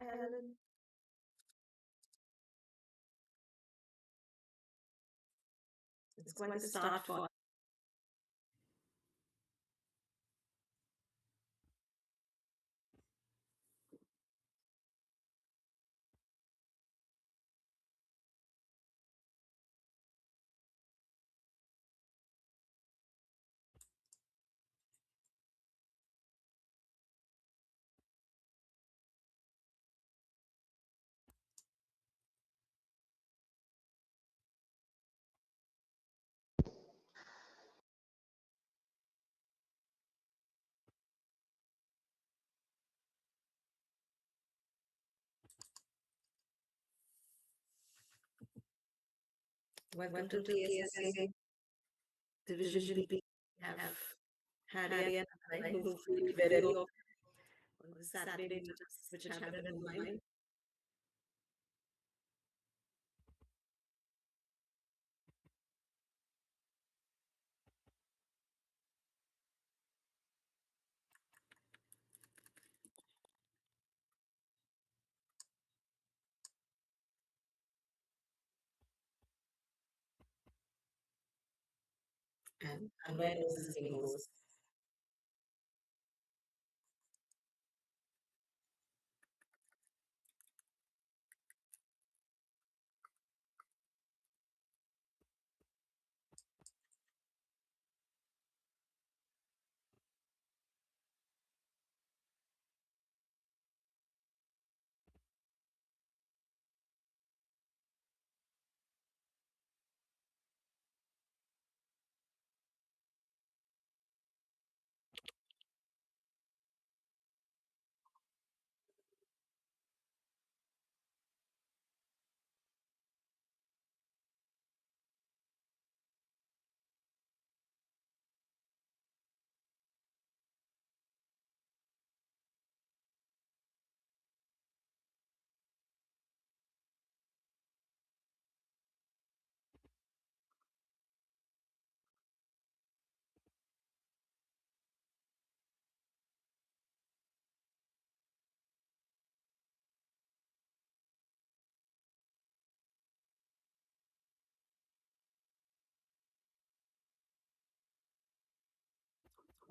Alan. It's quite a start for welcome to KSSA Division B. We have Harry and I who feel very often on the Saturday meetings which happen online. And where does this thing goes?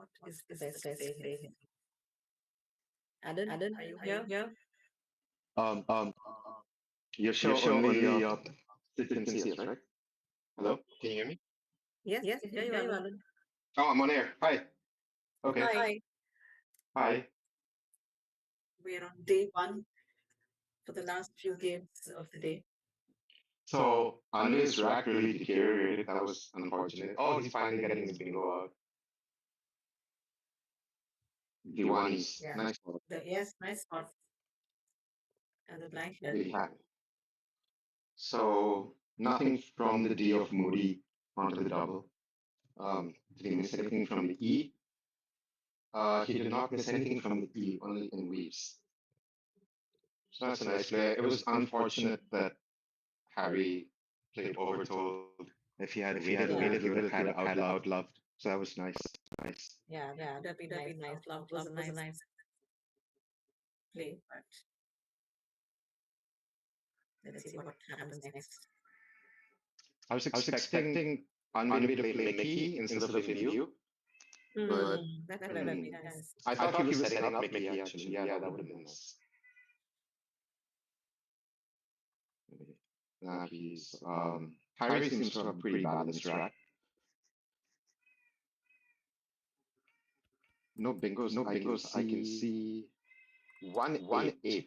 What is the best day? Adam, are you here? Um, um, you show only frequencies, right? Hello, can you hear me? Yes, we can hear you, Alan. Oh, I'm on air. Hi. Okay. Hi. Hi. We're on day one for the last few games of the day. So Andre's rack really deteriorated. That was unfortunate. Oh, he's finally getting his bingo out. Diwani's Yeah. nice one. Yes, nice spot. And the blank Really head. happy. So nothing from the D of Moody onto the double. Did he miss anything from the E? He did not miss anything from the E, only in weaves. So that's a nice play. It was unfortunate that Harry played overtold. If he had waited a little, he would have had outloved. So that was nice. Nice. Yeah, that'd be nice. Love was a nice play, but let's see what happens next. I was expecting Anvi to play Mickey instead of Indu, but That would have been nice. I thought he was setting up Mickey actually. Yeah, that would have been nice. Nah, Harry seems to have a pretty balanced rack. No bingos. I can see 1-8.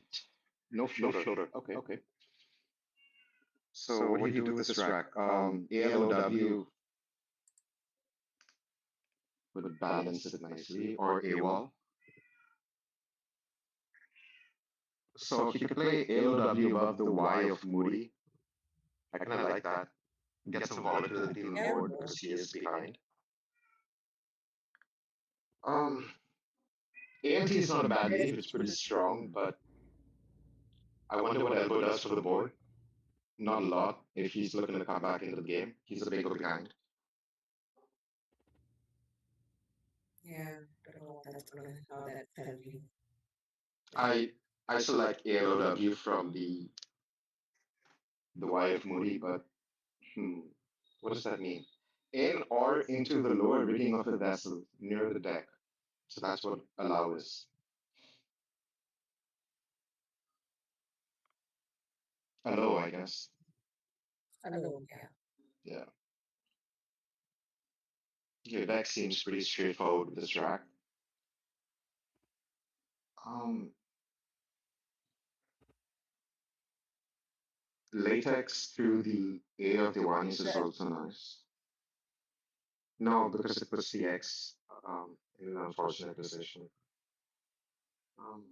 No floater. Okay. So what do you do with this rack? ALOW would balance it nicely, or AWOL. So he could play ALOW above the Y of Moody. I kind of like that. Get some volatility on the board because he is behind. ANT is not a bad lead. It's pretty strong, but I wonder what elbow does for the board. Not a lot if he's looking to come back into the game. He's a bingo behind. Yeah, don't know how that's gonna how that felt me. I still like ALOW from the Y of Moody, but what does that mean? In or into the lower rigging of a vessel near the deck. So that's what allow is. Allow, I guess. Alone, yeah. Yeah. Okay, Vex seems pretty straightforward with this rack. Um, Latex through the A of the Iwanis is also nice. No, because it puts the X in an unfortunate position. Um,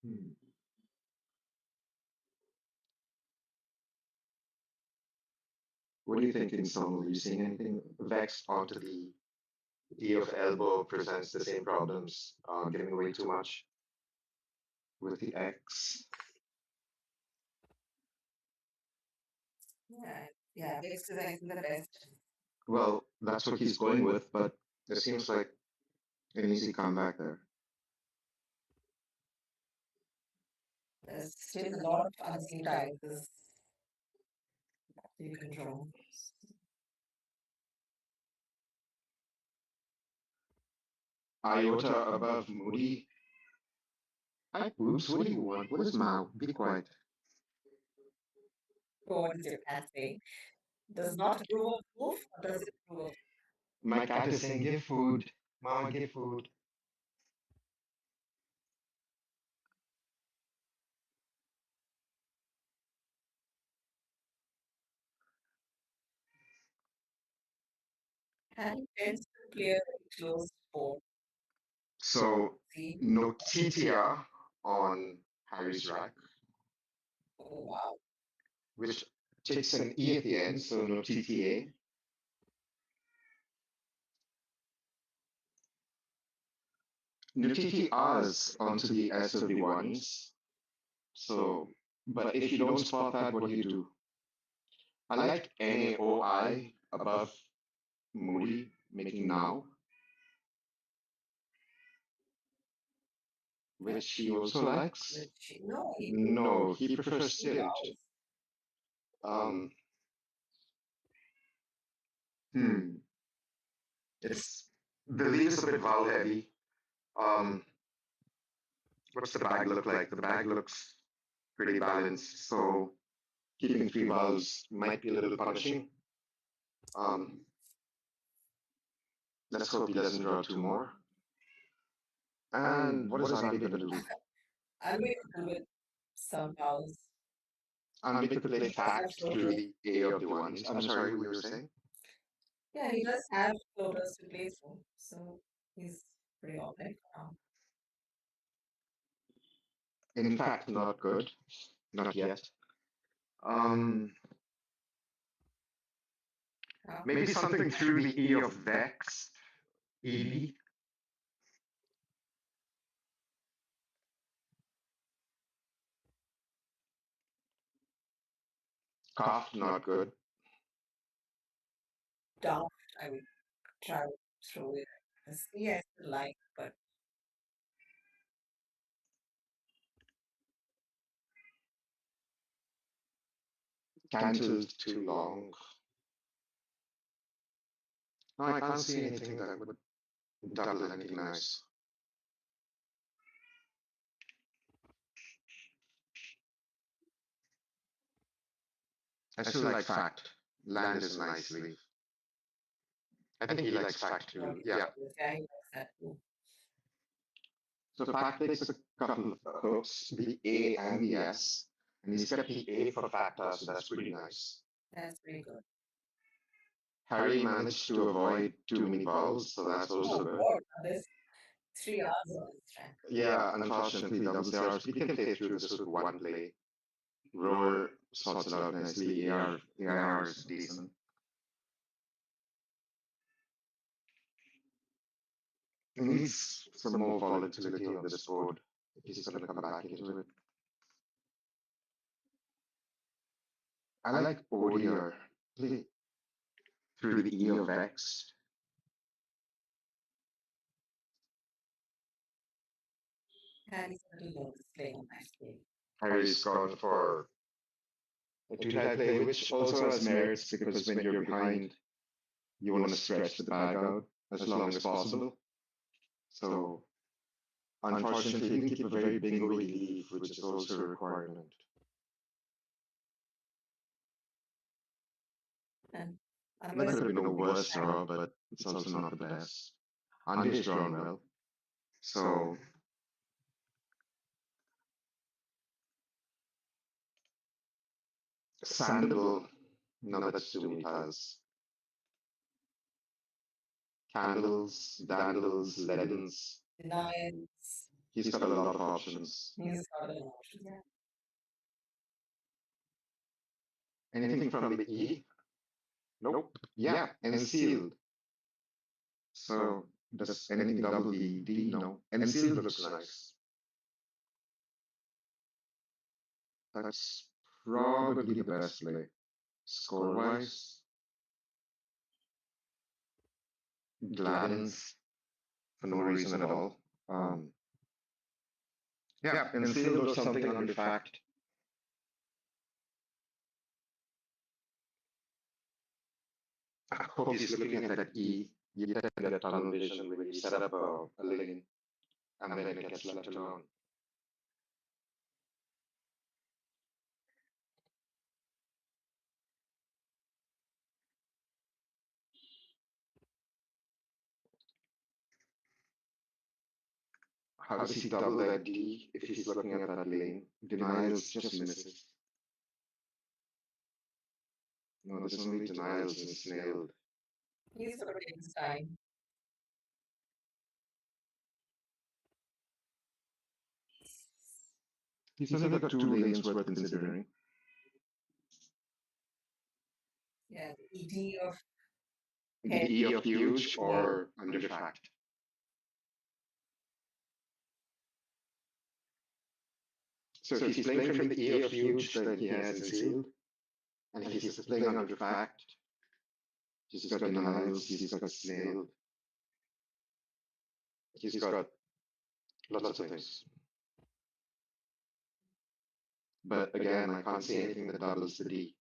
hmm. What do you think in some? Are you seeing anything? Vex onto the D of elbow presents the same problems, giving away too much with the X. Yeah, yeah, Vex is I think the best. Well, that's what he's going with, but it seems like an easy comeback there. There's still a lot of unseen dialects you can draw. Iota above Moody. Hi, boobs. What do you want? What is Mao? Be quiet. So what is your cat saying? Does not approve of move, or does it approve of My cat is saying, give food. Mama, give food. Harry tends to play a very close board. So, See? no TTR on Harry's rack, Oh wow. which takes an E at the end, so no TTA. No TTRs onto the S of the ones. So, but if you don't spot that, what do you do? I like NAOI above Moody, making now, which he also likes. Which no, he No, he prefers stint. allows. Um, hmm, it's the lead is a bit vowel heavy. Um, what's the bag look like? The bag looks pretty balanced, so keeping three vowels might be a little punishing. Um, let's hope he doesn't draw two more. And what is Andy going to do? I'm going to do with some vowels. Andy could play fact through Floaters. the A of the ones. I'm sorry, what you were saying? Yeah, he does have floaters to play through, so he's pretty alright for now. In fact, not good. Not yet. Um, Yeah. maybe something through the E of Vex, EV. Cough, not good. Daft, I would try through it. See, I still like, but Cancelled too long. No, I can't see anything that would double anything nice. I still like fact. Land is a nice leaf. I think he likes fact too. Yeah. yeah, he likes that too. So fact takes a couple of hooks, the A and the S, and he's kept the A for factor, so that's pretty nice. That's pretty good. Harry managed to avoid too many vowels, so that's also Oh good. God, there's 3 hours on this track. Yeah, unfortunately, double zeros. We can play through this with one play. Roar sorts it out nicely. AR is decent. It needs some more volatility on this board if he's going to come back into it. I like ODR. Play through the E of X. Harry's little nervous playing a nice game. Harry's gone for a two-type play, which also has merits because when you're behind, you want to stretch the bag out as long as possible. So, unfortunately, he didn't keep a very bingo lead, which is also a requirement. And That otherwise, could have been a worse draw, but it's also not the best. Andy's drawn well. So, Sandoval, no, that's too many tiles. Candles, dandles, leadens. denials. He's got a lot of options. He's got an option. Yeah. Anything from the E? Nope. Yeah, and sealed. So, does anything double the D? No. And sealed looks nice. That's probably the best play. Score-wise, Gladdens for no reason at all. Yeah, and sealed was something under fact. I hope he's looking at that E. You tend to get tunnel vision when you set up a lane and then it gets left alone. How does he double that D if he's looking at that lane? Denials just misses. No, there's only denials and snailed. He's sort of taking his time. He's only got two lanes worth considering. Yeah, the ED of The E of huge or under fact. So if he's playing from the E of huge, then he has sealed. And if he's playing under fact, he's got denials, he's got snailed. He's got lots of things. But again, I can't see anything that doubles the D,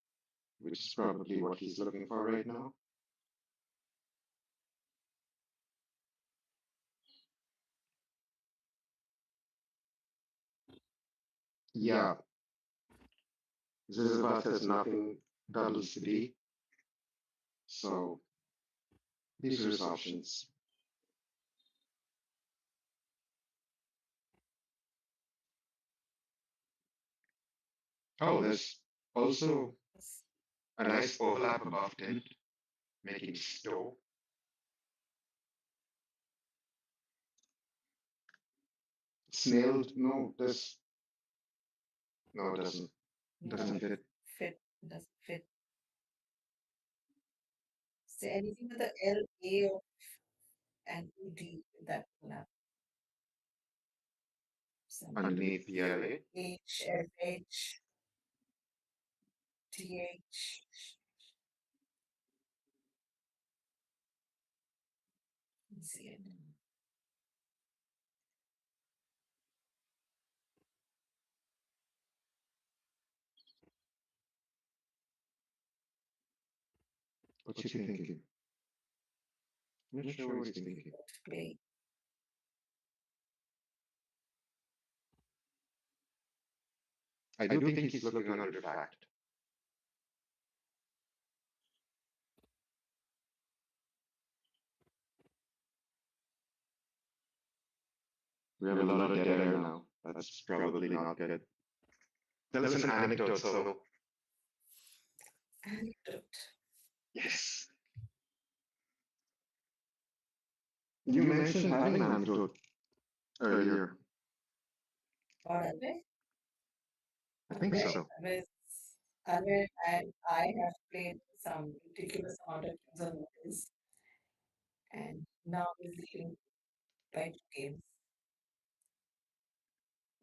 which is probably what he's looking for right now. Yeah. Zizibat has nothing doubles the D. So these are his options. Oh, there's also a nice overlap above 10, making stow. Snailed, no, this, no, it doesn't. Doesn't fit. doesn't fit. Say anything with the L, A, or and D that will have some Underneath the LA. H, F, H, T, H. Let's see it. What's he thinking? I'm not sure what he's thinking. Play. I do think he's looking under fact. We have a lot of dead air now. That's probably not good. Tell us an anecdote, so. Anecdote. Yes. You mentioned having an anecdote earlier. Or Alve? I think so. Alve and I have played some ridiculous amount of games on mobiles, and now he's leading by 2 games.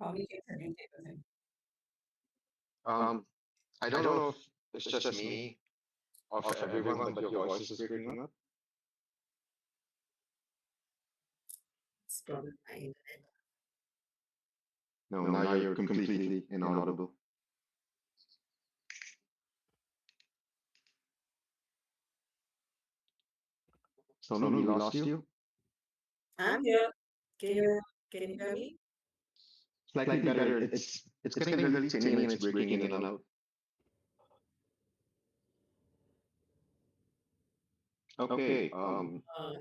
How many games have you played with him? I don't know if it's just me of everyone, but your voice is breaking up. It's probably my internet. No, now you're completely inaudible. Sonu, we lost you. I'm here. Can you can you hear me? Slightly better. It's getting really tinny and it's breaking in and out. Okay.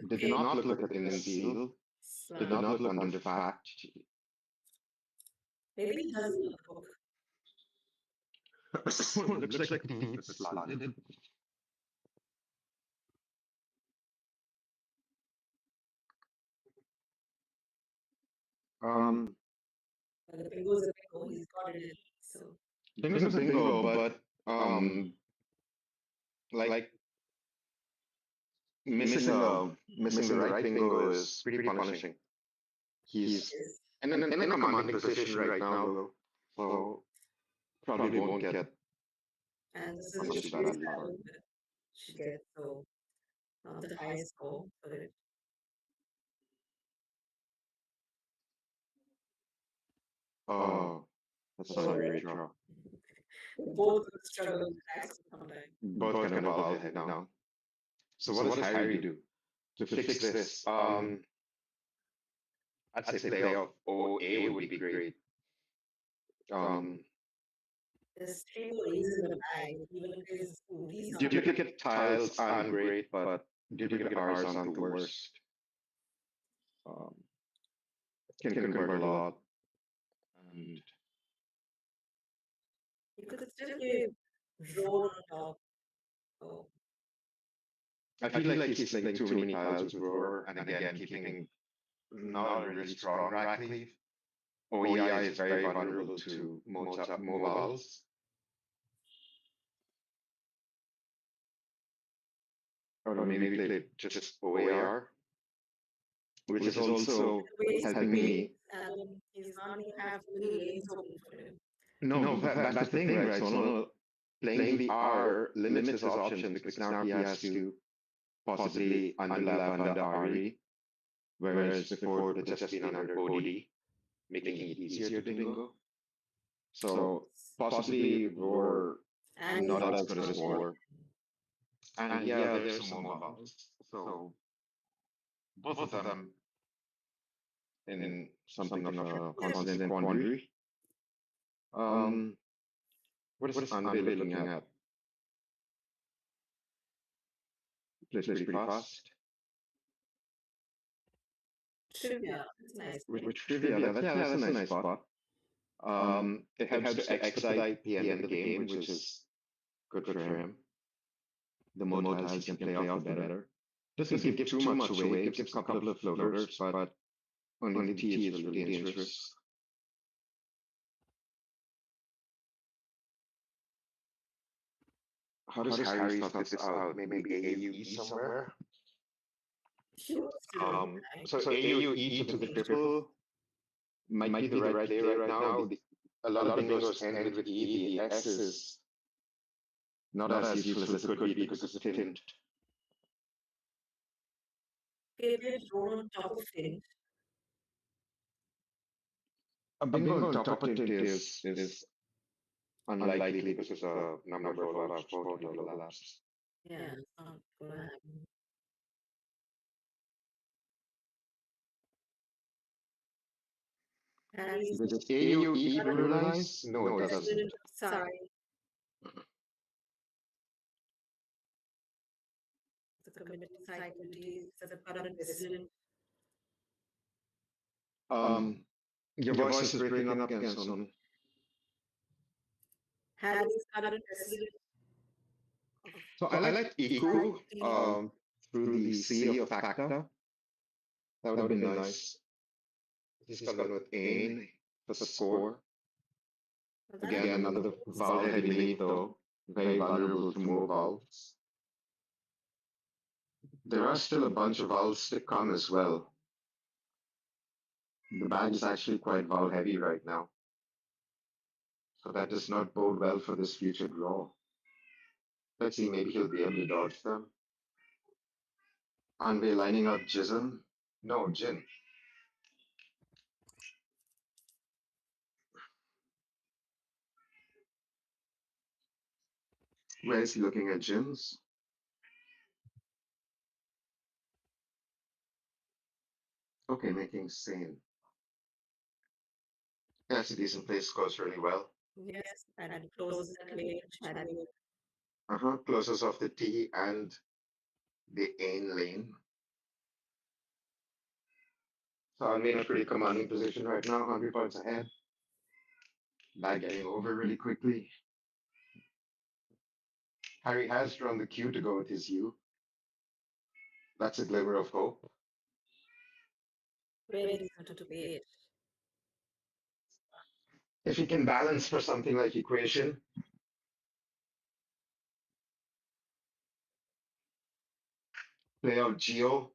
Did not Okay. look at in seal. Did not look under fact. Maybe he doesn't know the book. Looks like teeth is slanted. Um, But the bingo's a bingo. He's got it in. So Bingo's a bingo, but like missing the right bingo is pretty punishing. He's yes. in a commanding position right now, though, so probably won't get And this much is of that his power. battle that she gets. So the highest score for it. Oh, that's a Sorry. sorry draw. Both would struggle with dice sometimes. Both kind of bow their head down. So what does Harry do to fix this? I'd say playoff OA would be great. Um, The string lays in the bag. Even his these are duplicate tiles aren't great, but duplicate R's aren't the worst. Um, can convert a lot. And you could still give drone on top. Oh, I feel like he's playing too many tiles with Roar, and again, keeping not a really strong rack leaf. OEI is very vulnerable to mobiles. Or maybe play just OAR, which is also waste helping me. and he's not going to have many lanes open for him. No, that's the thing, right? So no, playing the R limits his options because now he has to possibly underlap under RE, whereas before it would have just been under OD, making it easier to bingo. So possibly Roar And not he's as good as War. And yeah, there's some more bubbles. So both of them in something of a constant quandary. Um, what is Anbe looking at? Plays pretty fast. trivia. It's nice. With trivia, that's a nice spot. It helps to expedite the end of the game, which is good for him. The more tiles he can play off, the better. Doesn't give too much away. It gives a couple of floaters, but only the T is really dangerous. How does Harry start this out? Maybe AUE somewhere? She wants to do So AUE to the triple might be the right play right now. A lot of bingos end with E. The S is not as useful as it could be because it's tint. favorite drone on top of things. A bingo on top of tint is unlikely because of the number of rollouts, voting overlaps. Yeah, it's not going to happen. Harry's Does AUE pluralize? No, it doesn't. president. Sorry, the committee faculty, the current president. Um, your voice is breaking up again, Sonu. Harry's current president. So I like Iku through the sea of Facta. That would have been nice. He's coming with Ain for score. Again, another vowel heavy lead though. Very vulnerable to more vowels. There are still a bunch of vowels to come as well. The bag is actually quite vowel heavy right now. So that does not bode well for this future draw. Let's see, maybe he'll be able to dodge them. And we're lining up Jism. No, Jin. Where is he looking at Jin's? Okay, making sane. Yeah, it's a decent place, goes really well. Yes, and closes that lane, chariot. Uh-huh, closes off the T and the Ain lane. So I'll be in a pretty commanding position right now, 100 points ahead. Bag getting over really quickly. Harry has drawn the Q to go with his U. That's a glimmer of hope. Very reason to play it. If he can balance for something like equation, play out Geo.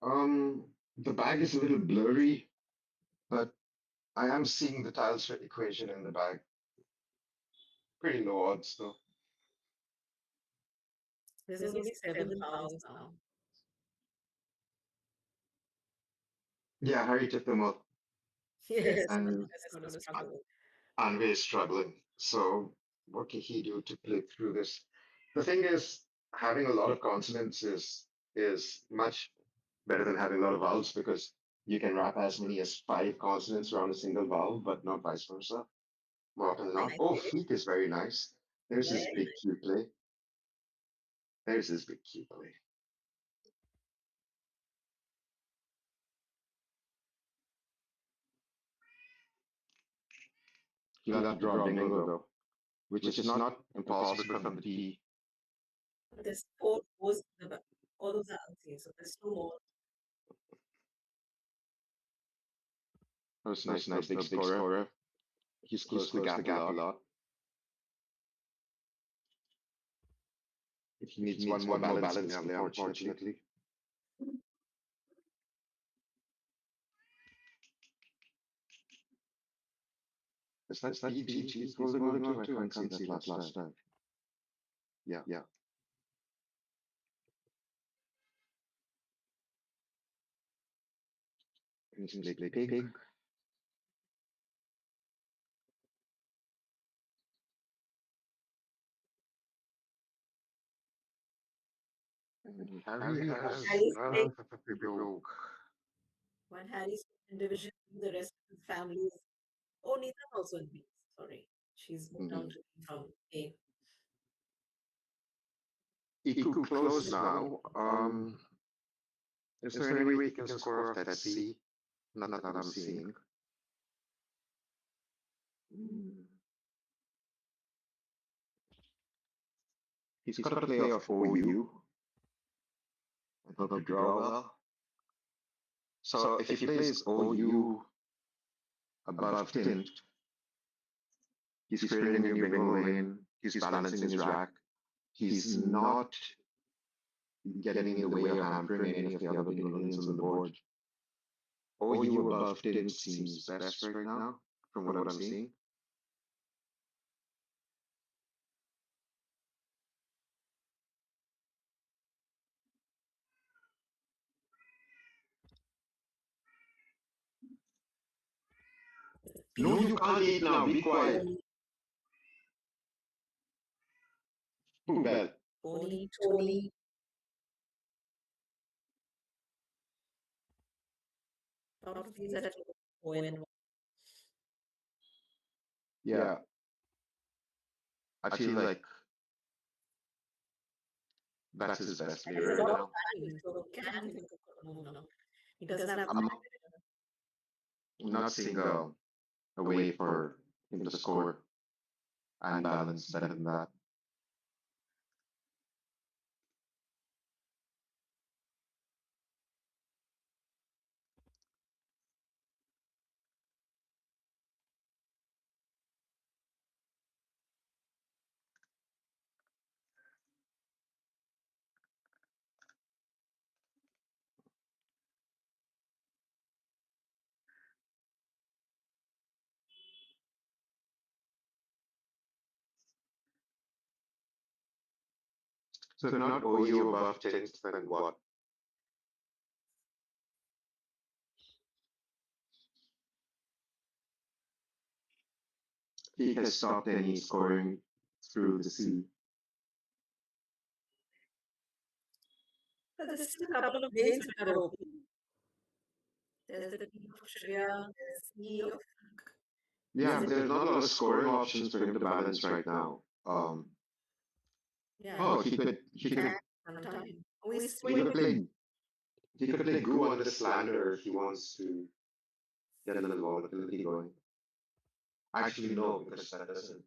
The bag is a little blurry, but I am seeing the tiles for equation in the bag. Pretty low odds though. There's only seven tiles now. Yeah, Harry took them all, Yes, and that's going to struggle. Anway is struggling. So what can he do to play through this? The thing is, having a lot of consonants is much better than having a lot of vowels because you can wrap as many as 5 consonants around a single vowel, but not vice versa. More often than not. Nice Oh, play. fleek is very nice. There's Yeah. his big Q play. There's his big Q play. He'll have to draw a bingo though, which is not impossible from the T. There's four goes in the back. All those are unseen, so there's two more. That's nice, nice, big scorer. He's closed the gap a lot. He needs one more balancing play, unfortunately. Is that PG he's holding on to? I can't see that last time. Yeah. He's played pig. And Harry has Harry's playing a joke. one Harry's in division, the rest of his family is. Oh, Neetha also in B. Sorry. She's moved down to B from A. Iku close now. Is there any way he can score off that C? Not that I'm seeing. He's got to play off OU. I hope to draw well. So if he plays OU above tint, he's creating a new bingo lane. He's balancing his rack. He's not getting in the way or hampering any of the other bingo lanes on the board. OU above tint seems best right now, from what I'm seeing. No, you can't eat now. Be quiet. Well, Tony. Out of these that O and yeah. I feel like that's his best play There's a right lot of now. timing, so he can think of a move now. He doesn't have I'm not seeing a way for him to score and balance better than that. So if not OU above tint, then what? He has stopped any scoring through the sea. But there's still a couple of lanes which are open. There's the T of Shreya, there's E of Yeah, but there's not a lot of scoring options for him to balance right now. yeah, Oh, he could sometime. Oh, he's he could 20. play he could play Goo on the slander if he wants to get a little volatility going. Actually, no, because that doesn't.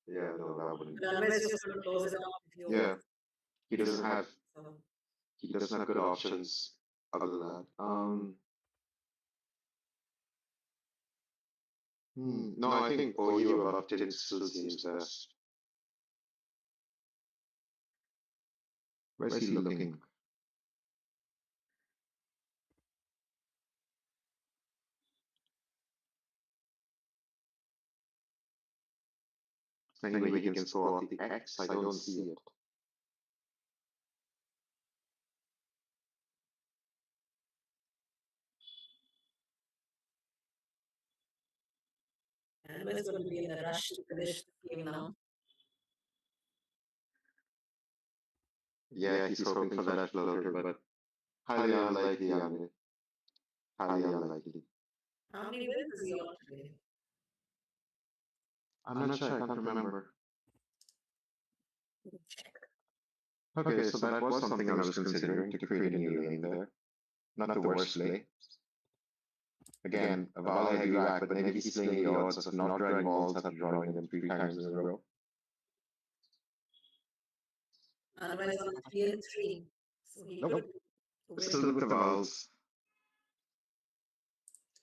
Yeah, no, that wouldn't. But otherwise, just going to close it off if you Yeah, he doesn't have so. he doesn't have good options other than that. No, I think OU above tint still seems best. Where's he looking? Anyway, he can score off the X. I don't see it. Otherwise, going to be in a rush to finish the game now. Yeah, he's hoping for that floater, but highly unlikely, I mean, highly unlikely. How many wins is he on today? I'm not sure, I can't remember. Check. Okay, so that was something I was considering to create a new lane there. Not the worst play. Again, a Vala heavy rack, but maybe he's playing the odds of not drawing balls after drawing them 3 times in a row. Otherwise, on 3 and 3. So he Nope. could win. Still with the vowels.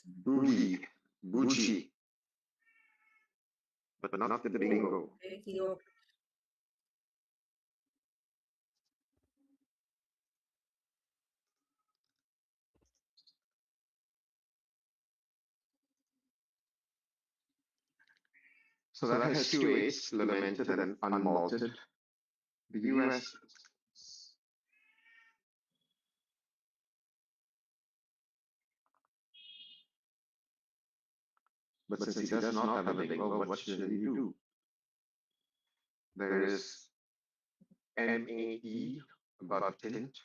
Bougie. Bougie. But not the bingo. Okay, he opened. So that has 2 8s, lamented and unmalted. The US. But since he does not have a bingo, what should he do? There is MAE above tint.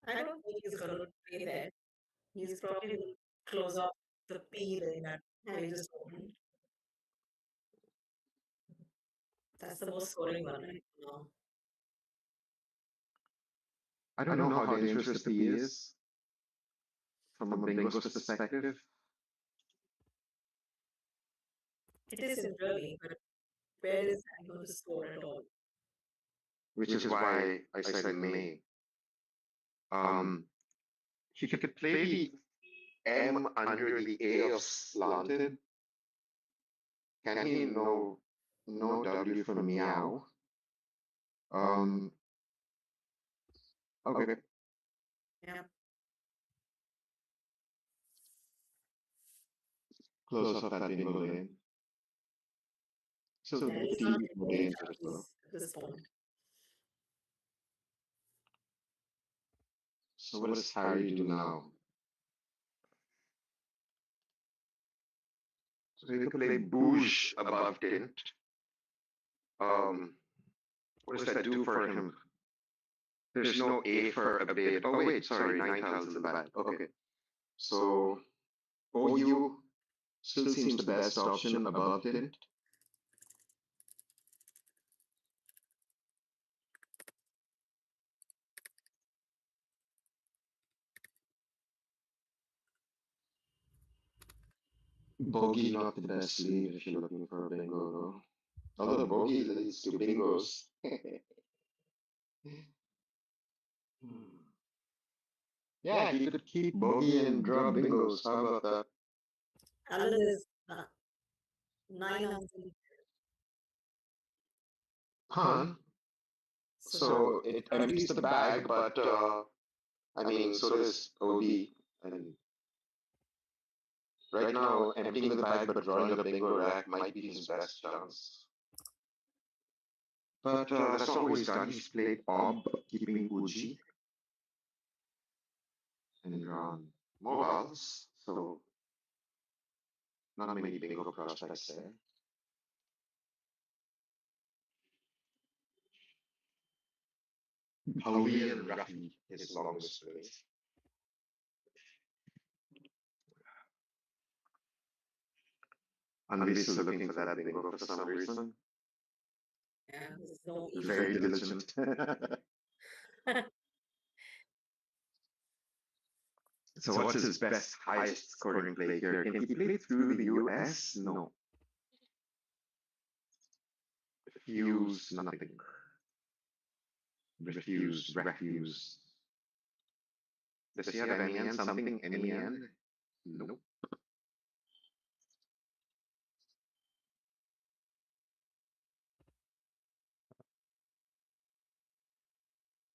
I don't think he's going to play there. He's probably going to close off the P lane that I just opened. That's the most scoring one right now. I don't know how dangerous the P is from a bingo's perspective. It isn't really, but where is that going to score at all? Which is why I said May. He could play the M under the A of slanted. Can he no W for meow? Okay. Yeah. Close off that bingo lane. So Yeah, the he's P not is more taking any dangerous though. chances at this point. So what does Harry do now? So he could play Bouge above tint. What does that do for him? There's no A for a bit. Oh wait, sorry, 9 tiles in the back. Okay. So OU still seems the best option above tint. Bogey not the best lead if you're looking for a bingo though. Although bogey leads to bingos. Yeah, he could keep bogey and draw bingos. How about that? Alan is 9 answers. Huh? So it empties the bag, but I mean, so does OD. And right now, emptying the bag but drawing a bingo rack might be his best chance. But that's not what he's done. He's played Ob, keeping Uji, and mobiles. So not many bingo prospects there. Howie and Ruffy, his longest play. Anvi's still looking for that bingo for some reason. Yeah, there's no He's issue. very diligent. So what's his best, highest scoring play here? Can he play through the US? No. Refuse nothing. Refuse. Does he have MEN something? MEN? Nope.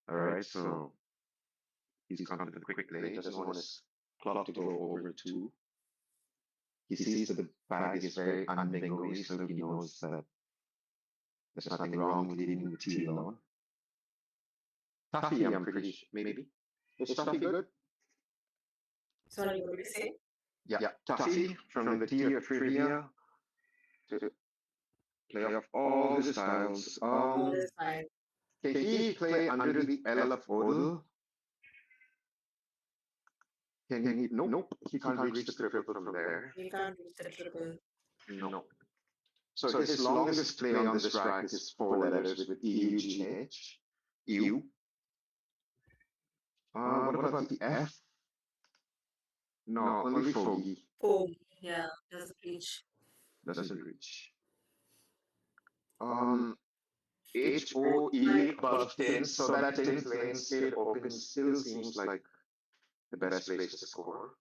Alright, so he's gone for the quick play. Doesn't want his clock to go over 2. He sees that the bag is very unbingo-y, so he knows that there's nothing wrong with leaving the T alone. Tuffy, I'm pretty maybe. Is Tuffy good? Sorry, what did you say? Yeah, Tuffy from the T of Trivia to play off all his styles. All is fine. Can he play under the L of Odal? Can he? Nope. He can't reach the triple from there. You can't reach the triple. No. So his longest play on this rack is 4 letters with EUGH. EU. What about the F? No, only Foggy. Oh, yeah, doesn't reach. Doesn't reach. HOE above 10, so that 10th lane stayed open still seems like the best place to score.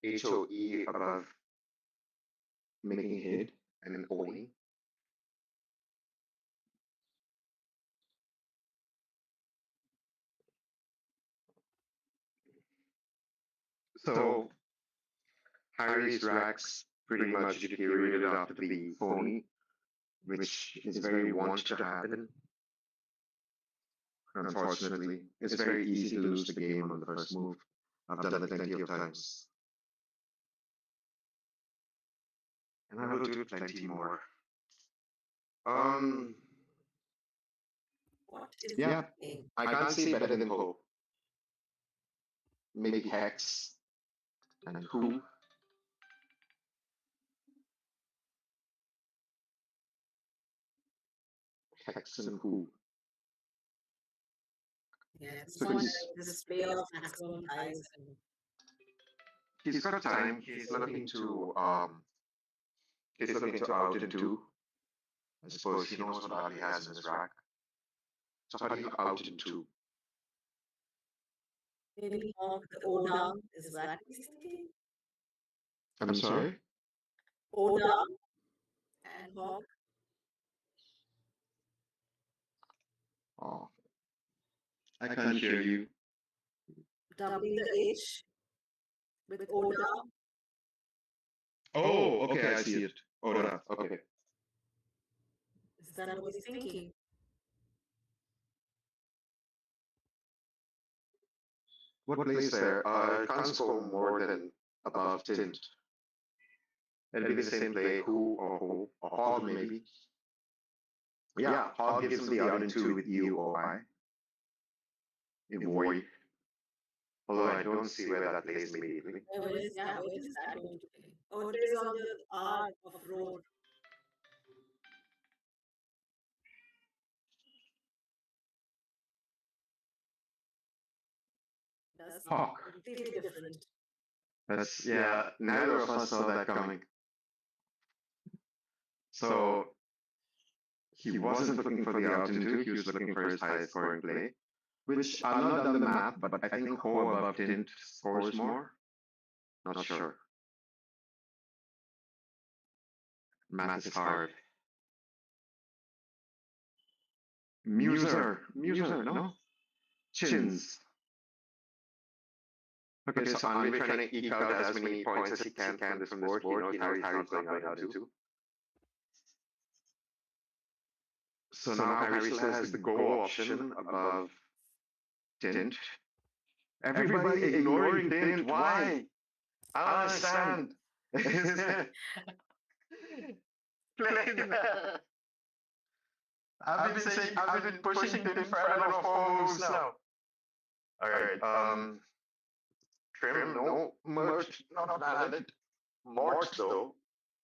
HOE above making hit and then owning. So Harry's racks pretty much deteriorated after the phony, which is very wont to happen. Unfortunately, it's very easy to lose the game on the first move. I've done it plenty of times. And I will do it plenty more. What is Yeah, happening? I can't see better than Ho. Maybe Hex and Who. Hex and Who. Yeah, at this So point, he's this play of maximum ties and he's got time. He's looking to out into. I suppose he knows what Ali has in his rack. So how do you out into? maybe Hawk the O down. Is that what he's thinking? I'm sorry? O down and Hawk Oh, I can't hear you. doubling the H with O down. Oh, okay, I see it. Ora, okay. Is that what he's thinking? What plays there? I can't score more than above tint. It'll be the same play, Who or Ho, or Hog maybe. Yeah, Hog gives him the out into with EUOI. Evoy. Although I don't see where that plays immediately. Where is that going to play? Oh, it is on the R of road. That's Hawk. completely different. That's, yeah, neither of us saw that coming. So he wasn't looking for the out into, he was looking for his highest scoring play, which I'm not done the math, but I think Ho above tint scores more. Not sure. Math is hard. Muser, no? Chins. Okay, so Andre trying to eke out as many points as he can from this board. He knows Harry's not going out into. So now Harry still has the go option above didn't. Everybody ignoring didn't. Why? I don't understand. Instead, play that. I've been pushing didn't for I don't know 4 moves now. All right. Trim, no merge, not valid. Mort though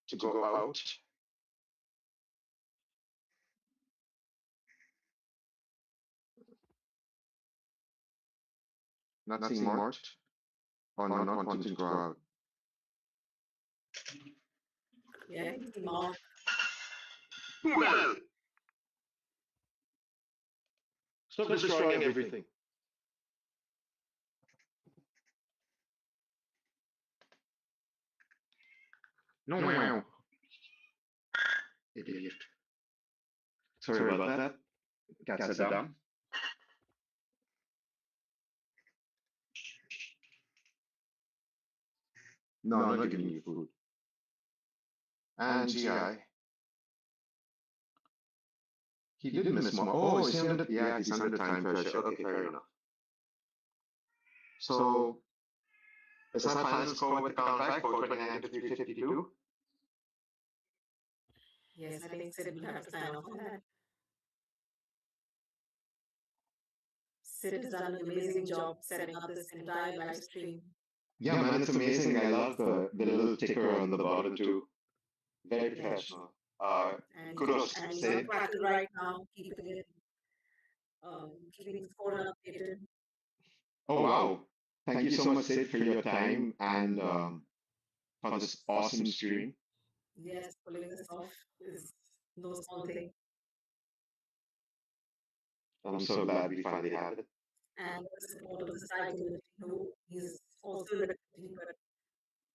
to go out. Not seeing Mort or not wanting to go out. Yeah, he's more. Well, stop destroying everything. No, wow. Idiot. Sorry about that. Cats are dumb. No, I'm not giving you food. And GI. He did miss more. Oh, is he under? Yeah, he's under time pressure. Okay, fair enough. So, is that final score with the contract 429 to 352? Yes, I think Sid will have to sign off on that. Sid has done an amazing job setting up this entire live stream. Yeah, man, it's amazing. I love the little ticker on the bottom too. Very professional. Kudos, And he's on Sid. Crackle right now, keeping the score updated. Oh, wow. Thank you so much, Sid, for your time and for this awesome stream. Yes, pulling this off is no small thing. I'm so glad we finally have it. And the support of the site community, who is also in the community, but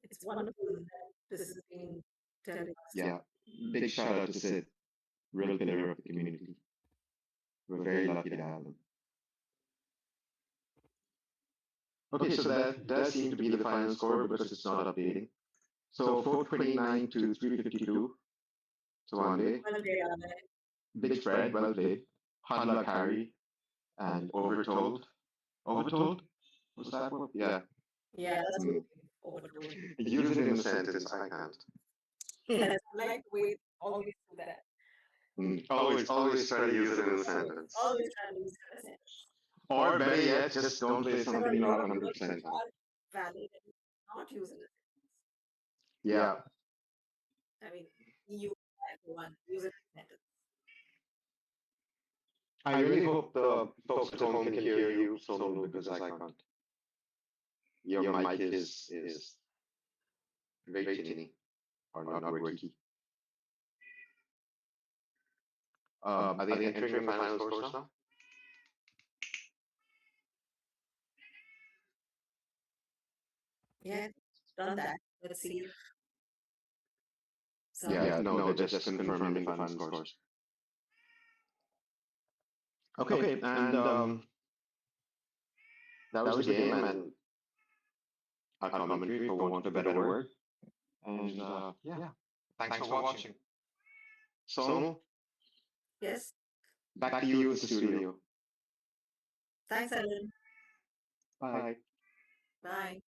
it's wonderful that this is being televised. Yeah, big shout out to Sid, real pillar of the community. We're very lucky to have him. Okay, so that does seem to be the final score because it's not updating. So 429 to 352. So one day. Well played, Alex. Big spread, well played. Hard luck, Harry. And overtold. Overtold? Was that what? Yeah. Yeah, that's overtold. Use it in a sentence. I can't. Yes, I like the way always do that. Always try to use it in a sentence. Always try to use it in a sentence. Or better yet, just don't play something not 100% on. Valid and not use it in a sentence. Yeah. I mean, you everyone use it in a sentence. I really hope the folks at home can hear you, Sonu, because I can't. Your mic is very tinny or not worky. Are they entering the final scores now? Yeah, done that. Let's see. So, Yeah, no, they're just confirming the final scores. Okay, and that was the game, and our commentary, for want of a better word. And yeah, thanks for watching. Sonu, yes. back to you in the studio. Thanks, Ellen. Bye. Bye.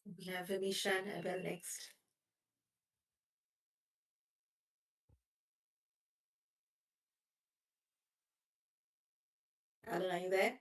We have Vimisha and Abel next. Alan, are you there?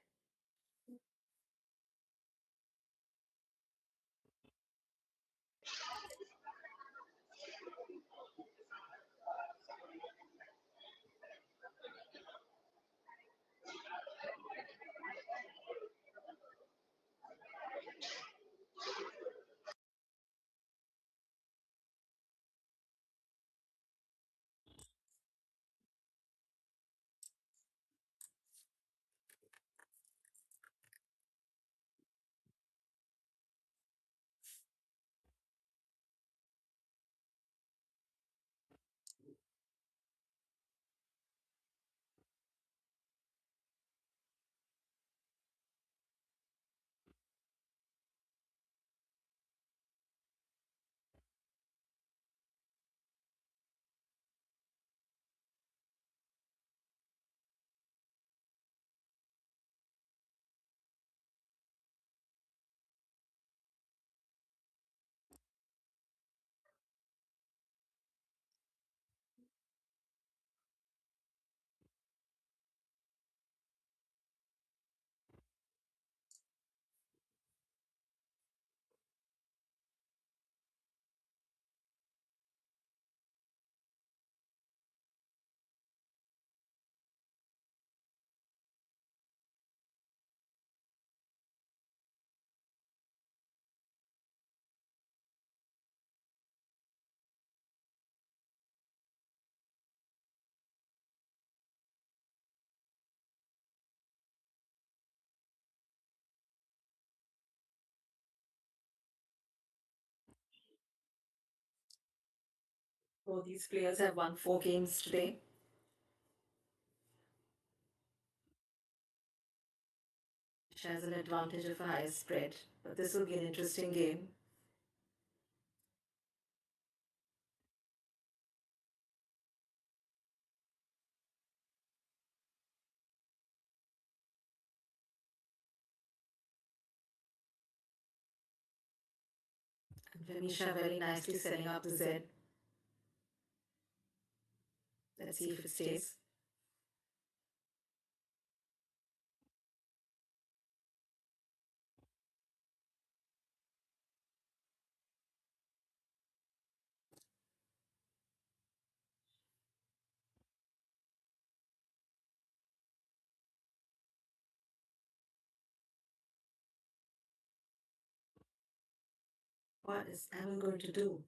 Both these players have won 4 games today. Which has an advantage of a higher spread. But this will be an interesting game. And Vimisha very nicely setting up the Z. Let's see if it stays. What is Alan going to do?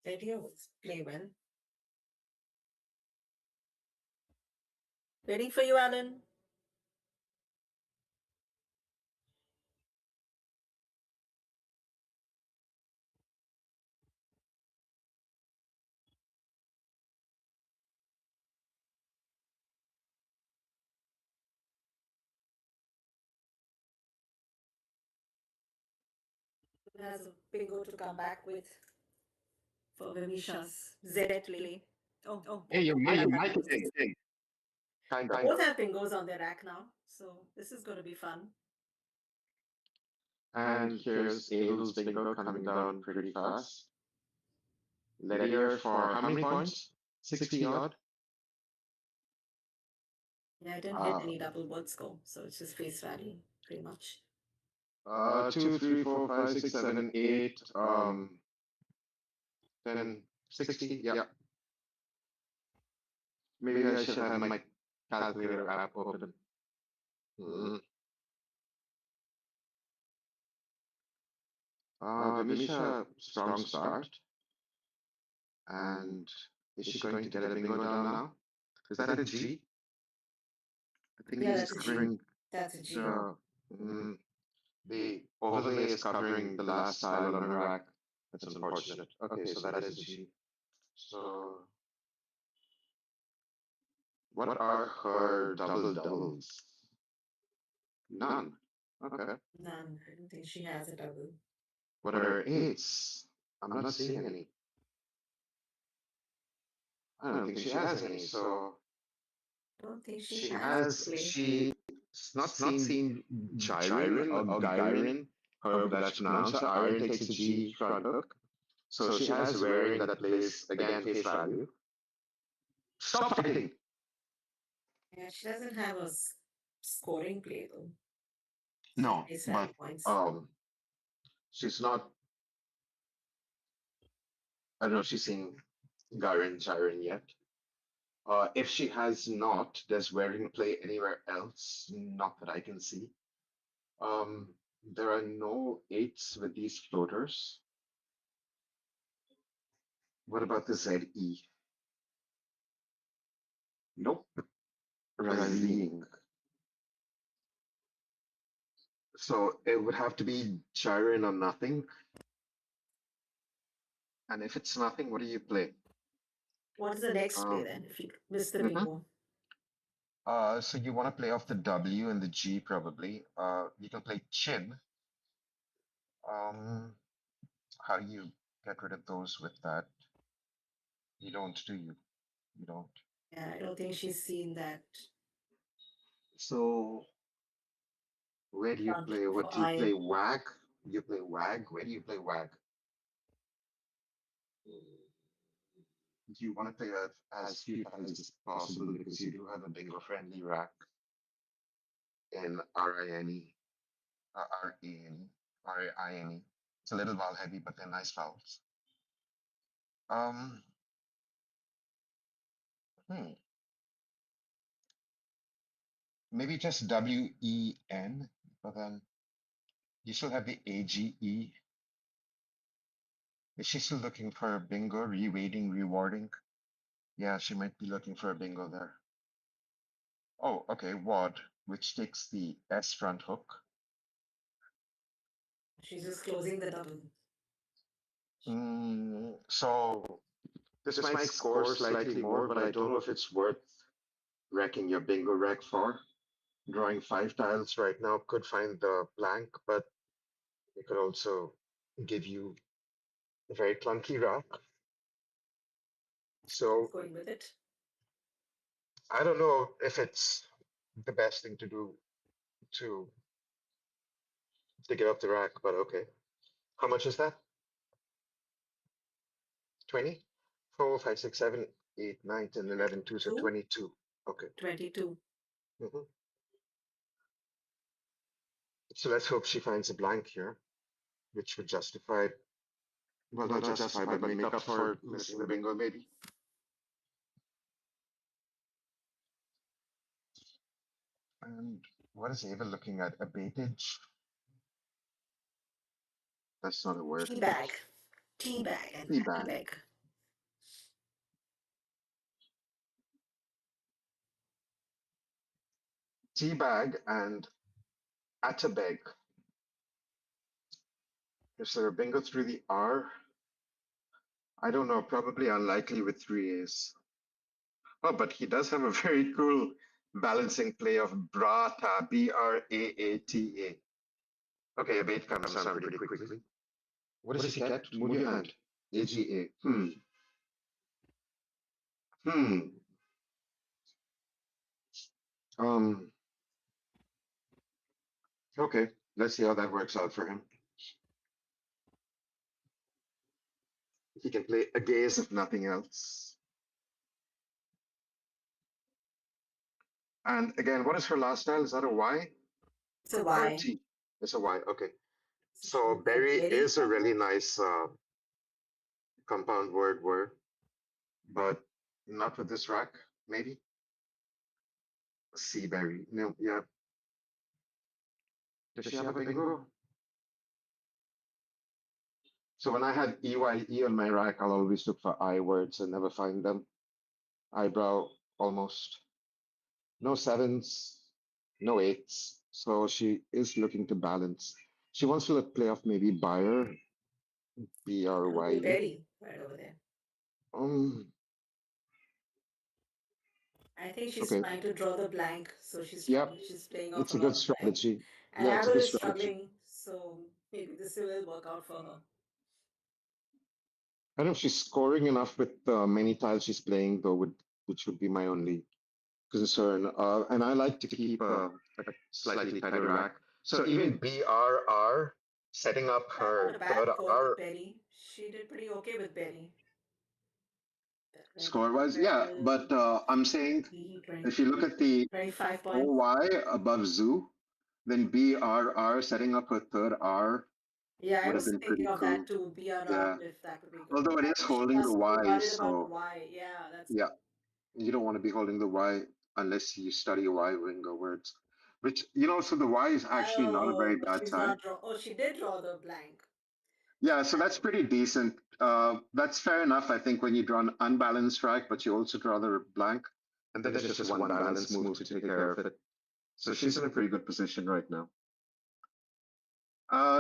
Radio will play well. Waiting for you, Alan. Has a bingo to come back with for Vimisha's Z play. Oh, Hey, your both mic have is bingos. thing. Kind of. Both have bingos on their rack now, so this is going to be fun. And here's Abel's bingo coming down pretty fast. Lydia for how many points? 60 odd. Yeah, I didn't hit any double word score, so it's just face value, pretty much. 2, 3, 4, 5, 6, 7, 8, 10, 60. Yeah. Maybe I should have my calculator app open. Hmm. Demisha, strong start. And is she going to get a bingo down now? Is that a G? I think Yeah, he's that's a G. covering That's a G. the overlay is covering the last tile on her rack. That's unfortunate. Okay, so that is a G. So what are her double doubles? None. Okay. None. I don't think she has a double. What are her eights? I'm not seeing any. I don't think she has any. So I don't think she she has has play. she's not seen Gyrin or Gyrin, however that's pronounced. So iron takes a G front hook. So she has wearing that plays again face value. Stop fighting. Yeah, she doesn't have a scoring play though. No, Face value but points. she's not. I don't know if she's seen Gyrin yet. If she has not, does wearing play anywhere else? Not that I can see. There are no eights with these floaters. What about the ZE? Nope. Rising. So it would have to be Gyrin or nothing. And if it's nothing, what do you play? What is the next play then if you miss the bingo? So you want to play off the W and the G probably. You can play Chin. How do you get rid of those with that? You don't, do you? You don't. Yeah, I don't think she's seen that So where do you front play? What for do you play? iron. Wag? You play Wag? Where do you play Wag? Do you want to play as few tiles as possible because you do have a bingo friendly rack in RINE, RANE, RAINE. It's a little vowel heavy, but they're nice vowels. Um, hmm. Maybe just WEN, but then you still have the AGE. Is she still looking for a bingo, reweighting, rewarding? Yeah, she might be looking for a bingo there. Oh, okay, WOD, which takes the S front hook. She's just closing the double. So this might score slightly more, but I don't know if it's worth wrecking your bingo rack for. Drawing 5 tiles right now could find the blank, but it could also give you a very clunky rack. So Going with it. I don't know if it's the best thing to do to get off the rack, but okay. How much is that? 20? 4, 5, 6, 7, 8, 9, 10, 11, 2, so 22. Okay. 22. So let's hope she finds a blank here, which would justify, well, not justify, but make up for missing the bingo, maybe. And what is Ava looking at? A baitage? That's not a word. Teabag. Teabag and Teabag. teabag. Teabag and Atabeg. Is there a bingo through the R? I don't know, probably unlikely with 3 A's. Oh, but he does have a very cool balancing play of Brata, Braata. Okay, a bait comes down pretty quickly. What does he get? Move your hand. AGA. Um, okay, let's see how that works out for him. He can play a gaze if nothing else. And again, what is her last style? Is that a Y It's a or a Y. T? It's a Y. Okay. So she So looks like berry berry is a really somewhere. nice compound word, but not with this rack, maybe. Sea berry. No, yeah. Does she have a bingo? So when I had EYE on my rack, I'll always look for I words and never find them. Eyebrow, almost. No sevens, no eights. So she is looking to balance. She wants to play off maybe buyer, That would be BRYE. berry right over there. Um, I think she's okay. trying to draw the blank, so she's Yep. trying. She's playing off It's a a good lot of blank. strategy. And Yeah, it's a Adol good is strategy. struggling, so maybe this will work out for her. I don't know if she's scoring enough with many tiles she's playing, though, which would be my only concern. And I like to keep a slightly tighter rack. So even BRR setting up That's not a her bad third score with R Berry. She did pretty okay with Berry. score wise, yeah. 12, But I'm saying 20, if you look at the 25 points. OY above Zoo, then BRR setting up her third R Yeah, I would have was been thinking pretty of that cool. too. BRR, Yeah. if that would be good. Although it I is think she holding the must be Y, worried about the so Y. Yeah, that's yeah, you don't want to be holding the Y unless you study Y Wingo words. Which, so the Y is actually not a very oh, bad she's tie. not draw. Oh, she did draw the blank. Yeah, so that's pretty decent. That's fair enough, I think, when you draw an unbalanced strike, but you also draw the blank, and then there's just one balance move to take care of it. So she's in a pretty good position right now.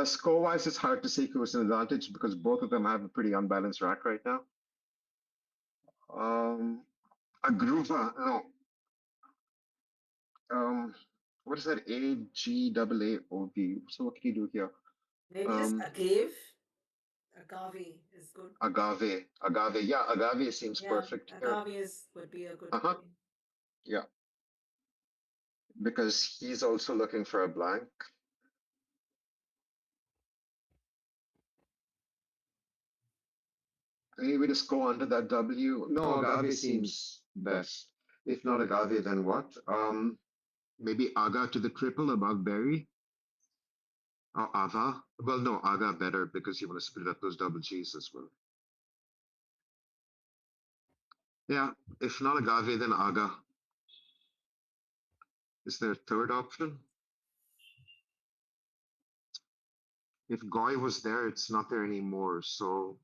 Score-wise, it's hard to say who's an advantage because both of them have a pretty unbalanced rack right now. Um, a Gruva, no. What is that? AGAAOV. So what can you do here? Maybe just Um, agave. Agave is good. agave. Yeah, agave seems Yeah, perfect here. agave is would be a good Uh-huh. play. Yeah, because he's also looking for a blank. Maybe just go under that W. No, agave seems best. If not agave, then what? Maybe aga to the triple above berry. Or ava. Well, no, aga better because you want to split up those double G's as well. Yeah, if not agave, then aga. Is there a third option? If Goy was there, it's not there anymore. So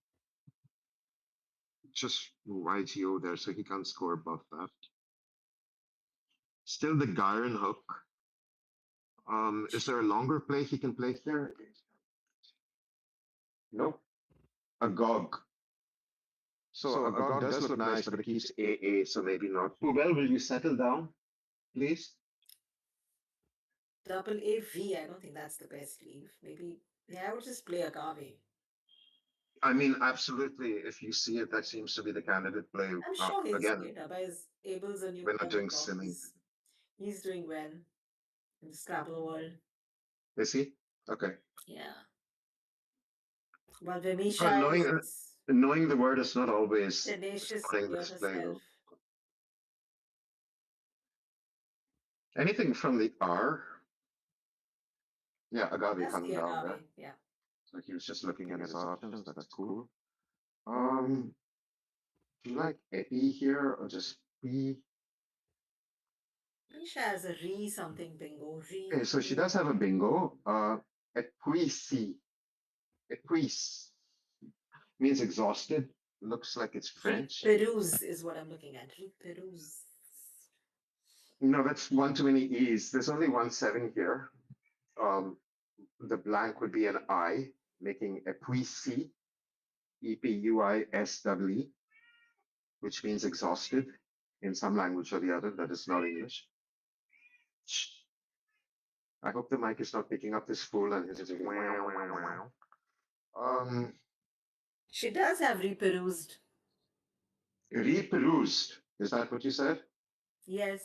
just YGO there, so he can't score above that. Still the Gyron hook. Is there a longer play he can play here? Nope. A Gog. So a Gog does look nice, but it keeps AA, so maybe not. Well, will you settle down, please? Double AV, I don't think that's the best leave. Maybe, yeah, I would just play agave. I mean, absolutely. If you see it, that seems to be the candidate play. I'm sure he's Again, great. Abba is Abel's a new we're not player on doing top. simming. He's doing well in the Scrabble world. Is he? Okay. Yeah. But Well, Vimisha knowing is knowing the word is not always tenacious spotting the player display, herself. though. Anything from the R? Yeah, agave That's coming the down there. agave. Yeah. So he was just looking at his options. That's cool. Um, do you like epi here or just P? Misha has a re something bingo. Okay, Re so she does have a bingo. Epuisi. Epuis means exhausted. Looks like it's French. Peruse is what I'm looking at. Re Peruse. No, that's one too many E's. There's only one seven here. Um, the blank would be an I, making epuisi, Epuiswe, which means exhausted in some language or the other that is not English. Shh. I hope the mic is not picking up this fool and his wow, wow, wow. She does have reperused. Reperused. Is that what you said? Yes.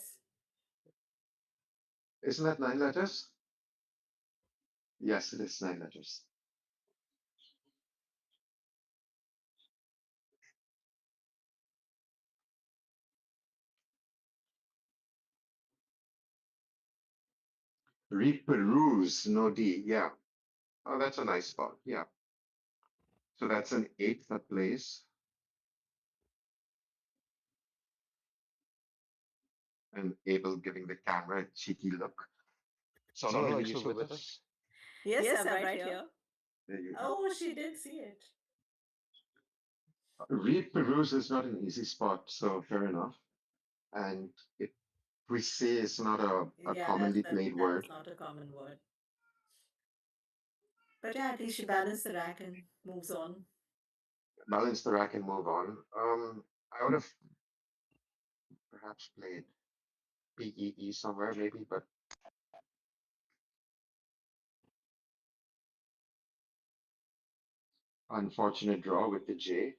Isn't that nine letters? Yes, it is nine letters. Reperuse, no D. Yeah. Oh, that's a nice spot. Yeah. So that's an eighth that plays. And Abel giving the camera a cheeky look. Sonal, are you still with us? Yes, I'm right here. There you go. Oh, she didn't see it. Reperuse is not an easy spot, so fair enough. And if we say is not a Yeah, commonly played that's word, not a common word. But yeah, at least she balanced the rack and moves on. balance the rack and move on. I would have perhaps played PEE somewhere, maybe, but unfortunate draw with the J.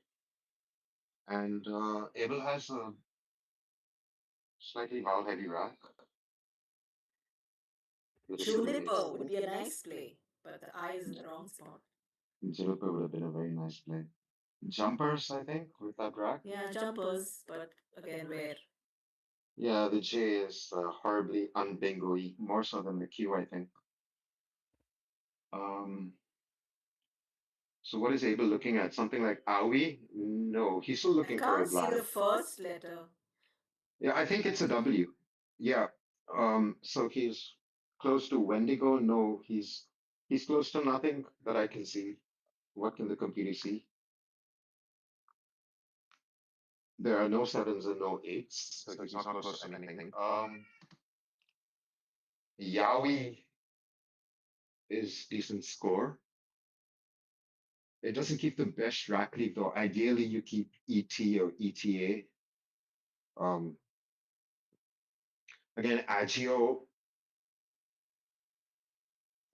And Abel has a slightly vowel heavy rack. Juniper would be a nice play, but the eye is in the wrong spot. Juniper would have been a very nice play. Jumpers, I think, with that rack. Yeah, jumpers, but again, rare. Yeah, the J is horribly unbingo-y, more so than the Q, I think. Um, so what is Abel looking at? Something like Aoi? No, he's still I looking for can't his see the line. first letter. Yeah, I think it's a W. Yeah. So he's close to Wendigo. No, he's close to nothing that I can see. What can the computer see? There are no sevens and no eights, so he's not close to anything. Yaoi is decent score. It doesn't keep the best rack league though. Ideally, you keep ET or ETA. Um, again, Agio,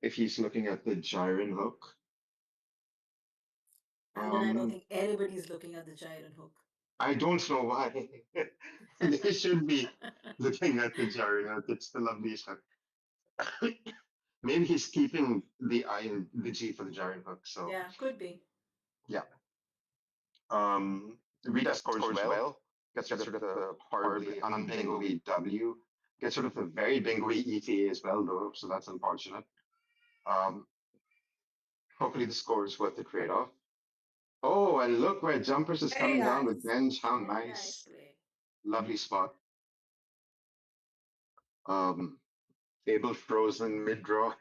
if he's looking at the Gyron hook. And then I don't Um, think anybody's looking at the giant hook. I don't know why. They should be looking at the Gyron hook. It's the loveliest hook. Maybe he's keeping the I and the G for the Gyron hook. So Yeah, could be. yeah. Rita scores well, gets rid of the horribly unbingo W, gets rid of the very bingo ETA as well, though, so that's unfortunate. Um, hopefully the score is worth the trade-off. Oh, and look where Jumpers is Very coming down with nice. Bench. How Very nice nice. play. Lovely spot. Um, Abel frozen mid-draw.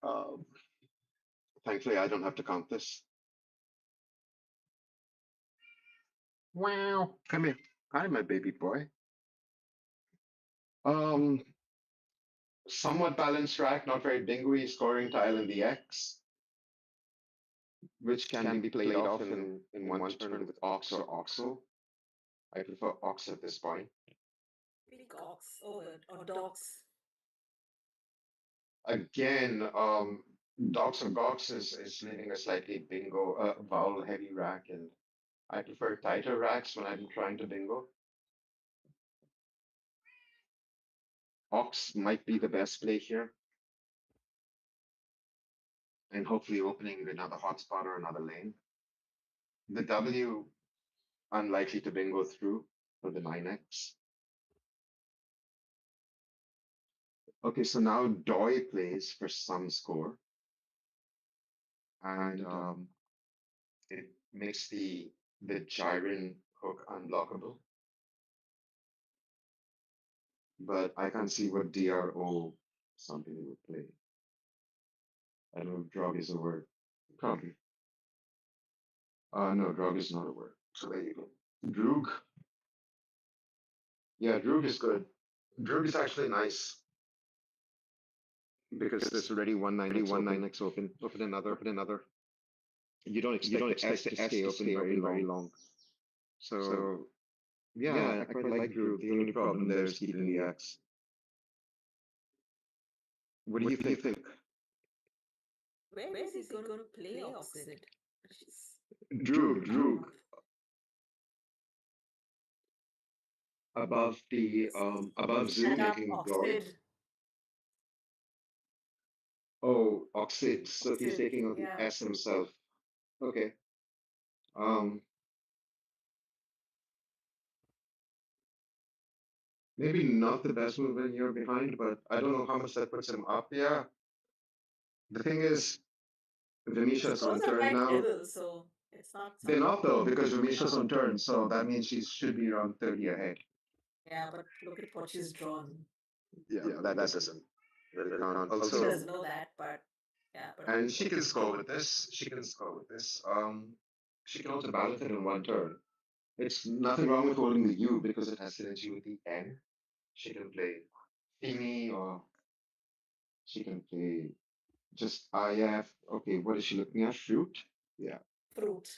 um, thankfully, I don't have to count this. Wow. Come here. Hi, my baby boy. Um, somewhat balanced rack, not very bingo scoring tile in the X, which can be played off in one turn with Ox or Oxo. I prefer Ox at this point. Big ox. Oh, good. Or dogs. Again, Dox or Gox is leaving a slightly bingo, vowel heavy rack, and I prefer tighter racks when I'm trying to bingo. Ox might be the best play here, and hopefully opening another hotspot or another lane. The W, unlikely to bingo through for the 9x. Okay, so now Doi plays for some score, and it makes the Gyron hook unblockable. But I can't see what DRO something would play. I don't know if drug is a word. Probably. No, drug is not a word. So there you go. Droog. Yeah, Droog is good. Droog is actually nice because there's already one 9x open. Open another. You don't expect the S to stay open very long. So yeah, I quite like Droog. The only problem there is keeping the X. What do you think? Where is he going to play Oxid? Droog. Above the above Zoom Set up making Doi. Oxid. Oh, Oxid. So he's Oxid. taking out the Yeah. S himself. Okay. Um, Maybe not the best move when you're behind, but I don't know how much that puts him up. Yeah. The thing is, The Vimisha's scores on are turn quite now. level, so it's not They're something. not though, because Vimisha's on turn, so that means she should be around 30 ahead. Yeah, but look at what she's drawn. Yeah, that doesn't really count. She Also, doesn't know that, but yeah, but and she can score with this. She can score with this. She can also balance it in one turn. It's nothing wrong with holding the U because it has synergy with the N. She can play Fini or she can play just IF. Okay, what is she looking at? Fruit? Yeah. fruit.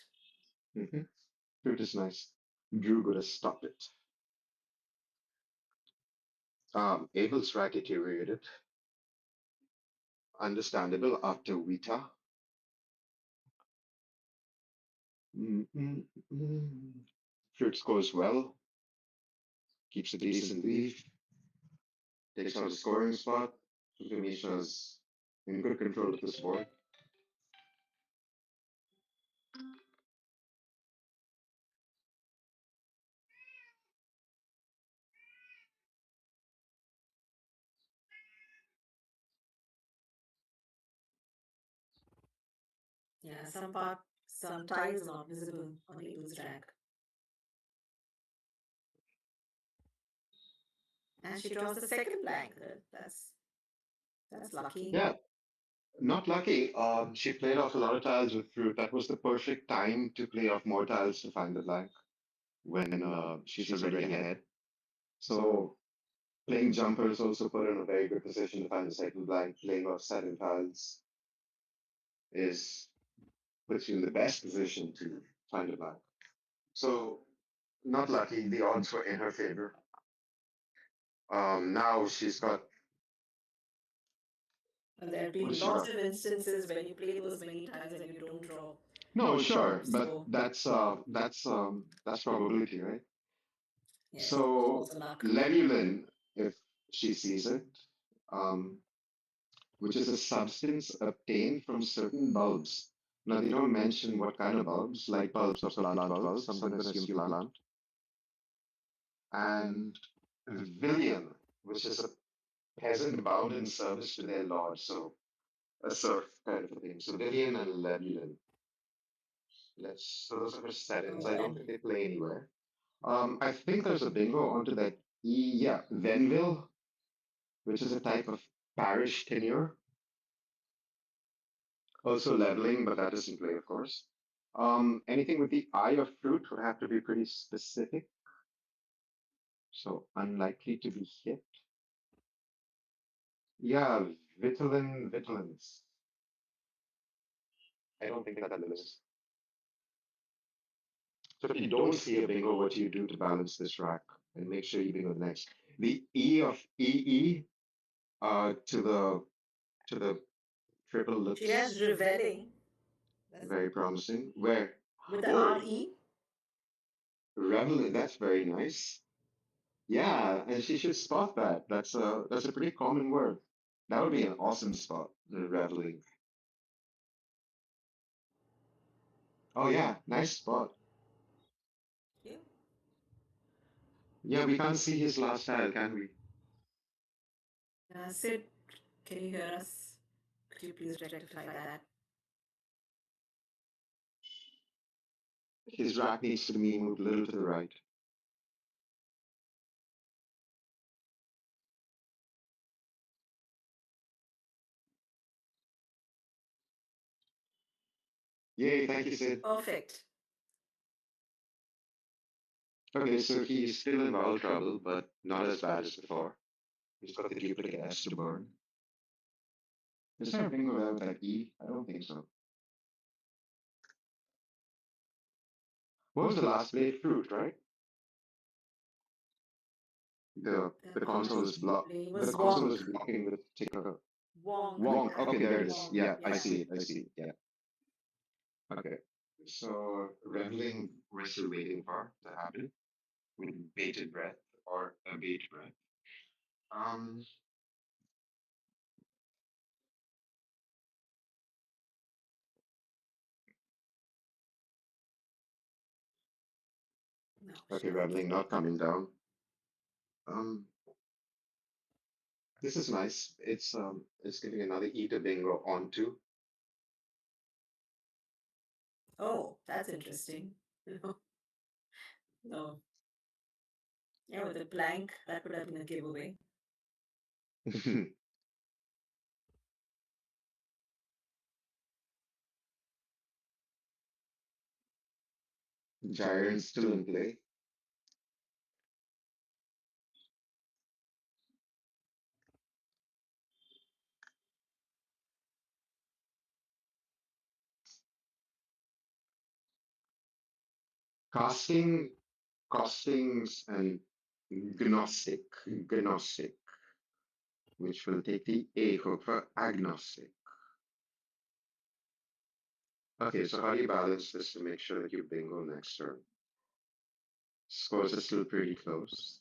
hmm Fruit is nice. Drew gotta stop it. Abel's rat deteriorated. Understandable after Vita. Mm. Fruit scores well, keeps a decent lead, takes out a scoring spot. Misha's in good control of this board. Yeah, some tiles are not visible on Abel's rack. And she draws the second blank. That's lucky. Yeah, not lucky. She played off a lot of tiles with fruit. That was the perfect time to play off more tiles to find the blank when she's already ahead. So playing jumpers also put her in a very good position to find the second blank. Playing off 7 tiles is puts you in the best position to find a blank. So not lucky. The odds were in her favor. Now she's got And there have what been has she lots got? of instances when you play those many tiles and you don't draw. No, sure, but So that's probability, right? yes, it's So also luck. lebulin, if she sees it, um, which is a substance obtained from certain bulbs. Now they don't mention what kind of bulbs, light bulbs or plant bulbs. I'm going to assume plant. And villian, which is a peasant bound in service to their lord, so a serf kind of a thing. So villian and lebulin. So those are her settings. Oh, I don't think and they play anywhere. I think there's a bingo onto that E, yeah, Venville, which is a type of parish tenure. Also leveling, but that doesn't play, of course. Anything with the eye of fruit would have to be pretty specific, so unlikely to be hit. Yeah, Vitalins. I don't think that lives. So if you don't see a bingo, what do you do to balance this rack and make sure you bingo the next? The E of EE to the triple she looks has reveling. That's very promising. Where? with the Oh, RE. Reveling, that's very nice. Yeah, and she should spot that. That's a pretty common word. That would be an awesome spot, reveling. Oh yeah, nice spot. Yeah. Yeah, we can't see his last tile, can we? Sid, can you hear us? Could you please rectify that? His rack needs to be moved a little to the right. Yay, thank you, Sid. Perfect. Okay, so he's still in vowel trouble, but not as bad as before. He's got the duplicate S to burn. Is there a bingo there with that E? I don't think so. What was the last blade? Fruit, right? The console is block. Name The was console Wonk. is blocking the ticker. Wonk. Wonk. Okay, there it is. Wonk. Yeah, I Yeah. see it. I see it. Yeah. Okay. So reveling, we're still waiting for to happen with bated breath or a bated breath. Um. No, Okay, she's not. reveling not coming down. Um, this is nice. It's giving another E to bingo onto. Oh, that's interesting. No, no. Yeah, with a blank, that would have been a giveaway. Gyron still in play. Casting, castings, and gnostic, which will take the A hook for agnostic. Okay, so how do you balance this to make sure that you bingo next turn? Scores are still pretty close.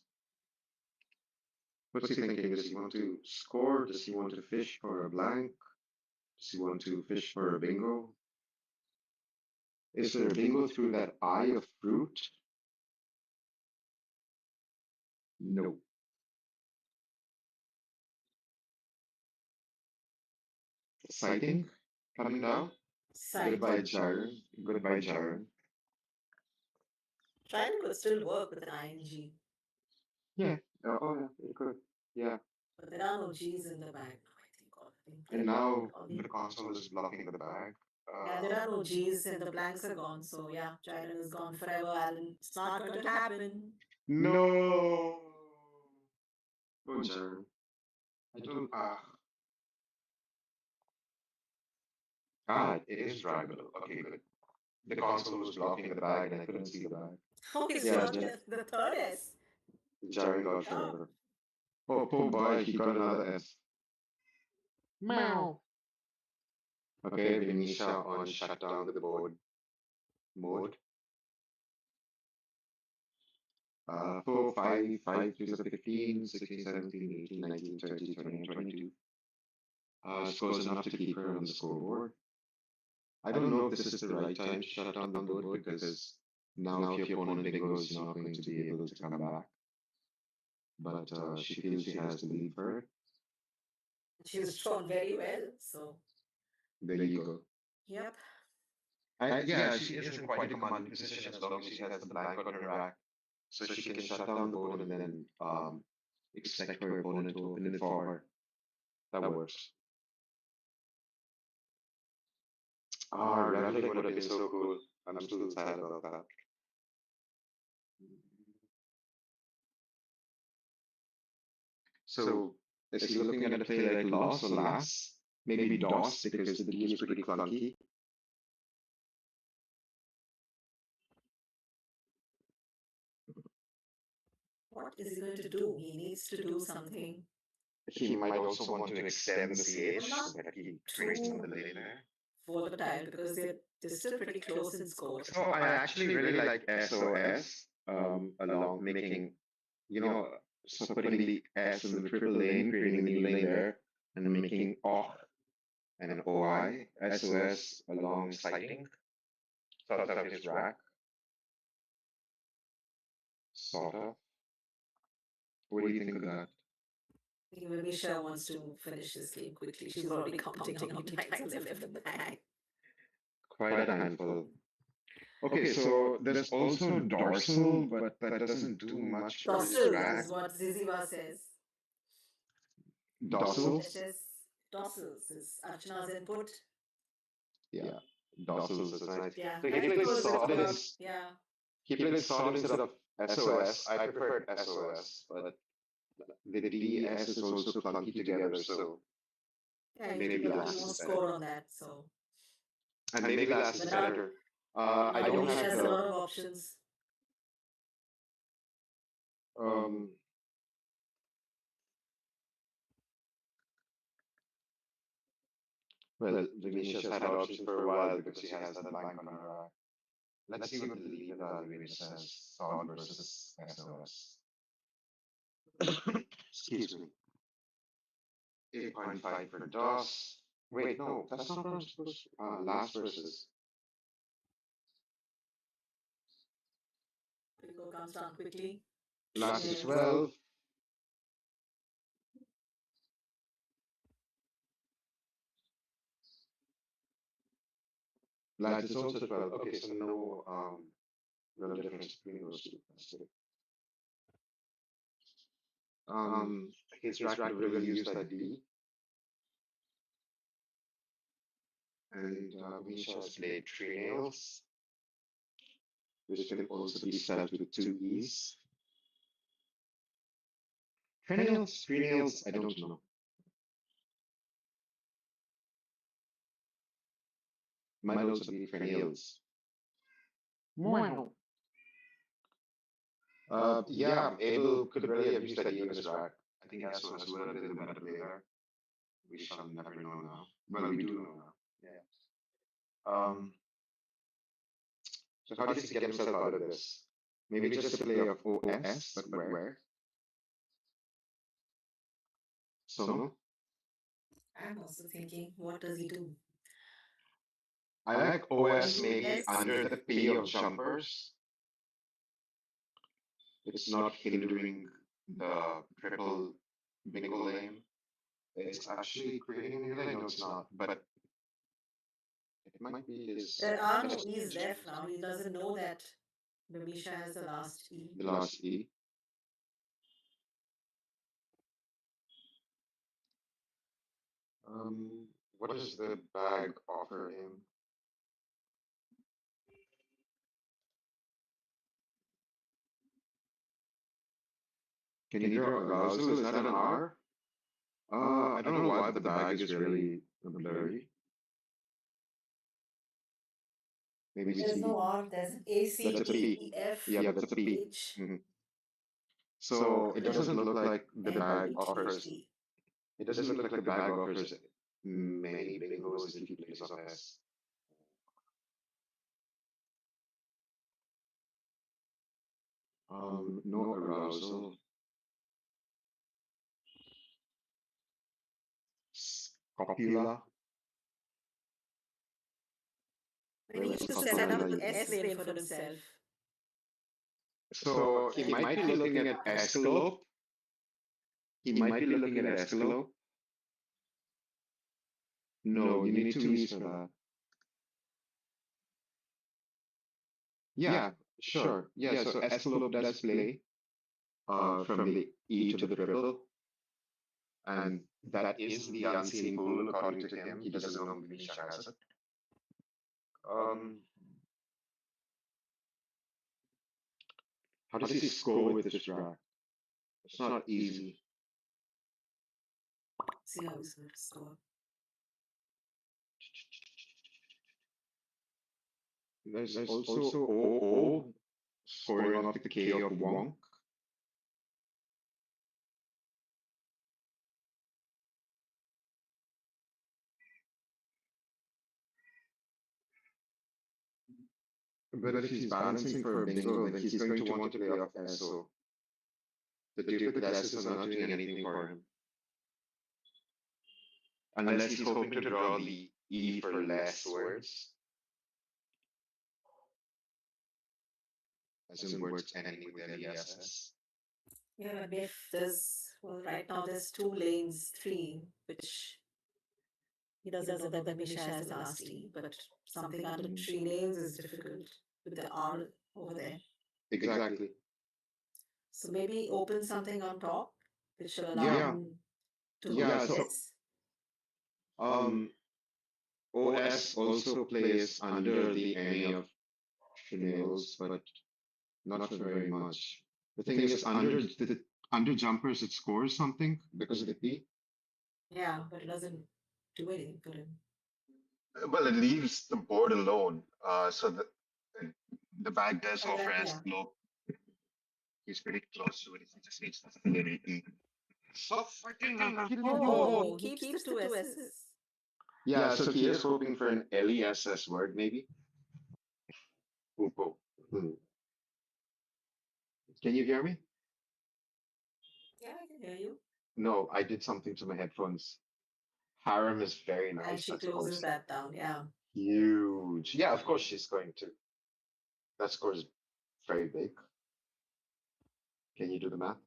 What's he thinking? Does he want to score? Does he want to fish for a blank? Does he want to fish for a bingo? Is there a bingo through that eye of fruit? No. Sighting coming down? Goodbye, Sighting. Jaren. Goodbye, Jaren. Trident could still work with an ing, Yeah. Oh, yeah, it could. Yeah. but there are no G's in the bag now, I think, all have been And played. now All the the, console is blocking the bag. yeah, there are no G's and the blanks are gone. So yeah, Trident is gone forever, Alan. It's not going to happen. No. Oh, Jaren. I don't. It is drivable. Okay, good. The console was blocking the bag and I couldn't see the bag. How is Yeah, not the third S? Jaren got Oh, forever. Oh, poor boy, he got another S. Meow. Okay, Venetia on shut down the board mode. 4, 5, 5, 3, 15, 16, 17, 18, 19, 20, 21, 22. Scores enough to keep her on the scoreboard. I don't know if this is the right time to shut down the board because now if your opponent bingos, you're not going to be able to come back. But she feels she has the lead for it. she's shown very well. So There you go. yep. Yeah, she is in quite a commanding position as long as she has the blank on her rack. So she can shut down the board and then expect her opponent to open it for her. That works. Reveling would have been so cool. I'm still sad about that. So is he looking at a play like loss or lass? Maybe DOS because the D is pretty clunky. What is he going to do? He needs to do something. He might also want to extend the CH Not so that he trades on too the lane there. volatile because they're still pretty close in score. So I actually really like SOS along making, so putting the S in the triple lane, creating a new lane there, and making OH and an OI, SOS along sighting, sort of his rack, sort of. What do you think of that? I think Misha wants to finish this game quickly. She's already counting how many times are left in the bag. Quite a handful. Okay, so there's also dorsal, but that doesn't do much for his Dorsal rack. is what Ziziva says. Dorsal? Dorsals is Archana's input. Yeah, dorsals is nice. Yeah, So he I played suppose it's sod about yeah. he played sod instead of SOS. I preferred SOS, but the DS is also clunky together, so Yeah, maybe he Lass won't is score better. on that. So And maybe Lass is but now better. I now don't Misha have has a lot the of options. um well, Venetia's had options for a while because she has that blank on her. Let's see what the lead evaluator says. Sod versus SOS. Excuse me. 8.5 for DOS. Wait, no, that's not what I'm supposed to. Last versus. Bingo comes down quickly. Last is Yes. 12. Lads is also 12. Okay, so no real difference between those two. That's good. His racket will use that D, and Misha has played three nails, which can also be spelled with two E's. Three nails, I don't know. Might also be nails. Wow. Yeah, Abel could really have used that D on his rack. I think Yasuo would have been the better player. We shall never know now. Well, we do know now. Yeah. Um, so how does he get himself out of this? Maybe just a play of OS, but where? Sono? I'm also thinking, what does he do? I like OS Maybe maybe S. under the P of jumpers. It's not hindering the triple bingo lane. It's actually creating a new lane. No, it's not. But it might be his There are no E's left now. He doesn't know that Mamisha has the last E. the last E. What does the bag offer him? Can you draw arousal? Is that an R? I don't know why, but the bag is really blurry. Maybe it's There's no E. R. There's an A, C, That's a D, P. E, F, Yeah, that's a P. H. So it doesn't look like the N, bag O, P, Q, R, S, offers. T. It doesn't look like the bag offers many bingos if he plays on S. No arousal. Copula. He Where needs was to set up copula? an S lane for himself. So he might be looking at Escalope. He might be looking at Escalope. No, you need two E's for that. Yeah, sure. Yeah, so Escalope does play from the E to the triple. And that is the unseen pool, according to him. He doesn't know Misha has it. Um, how does he score with this drag? It's not easy. See how he's going to score. There's also OO scoring off the K of Wonk. But if he's balancing for bingo, then he's going to want to play off SO. The duplicates are not doing anything for him. Unless he's hoping to draw the E for less words. As in words ending with LESS. Yeah, but if there's, well, right now there's two lanes, three, which he doesn't know that Misha has the last E, but something under three lanes is difficult with the R over there. Exactly. So maybe open something on top, which will allow Yeah. him to Yeah, hold so this. OS also plays under the any of nails, but not for very much. The thing is, under jumpers, it scores something because of the P. Yeah, but it doesn't do anything for him. Well, it leaves the board alone. So the bag does Oh, offer that, as yeah. low. He's pretty close to it. He just needs to so freaking Oh, he keeps the two S's. Yeah, so he is hoping for an LESS word, maybe. Upo. Can you hear me? Yeah, I can hear you. No, I did something to my headphones. Harem is very And nice. she That's closes that down, yeah. huge. Yeah, of course she's going to. That score is very big. Can you do the math?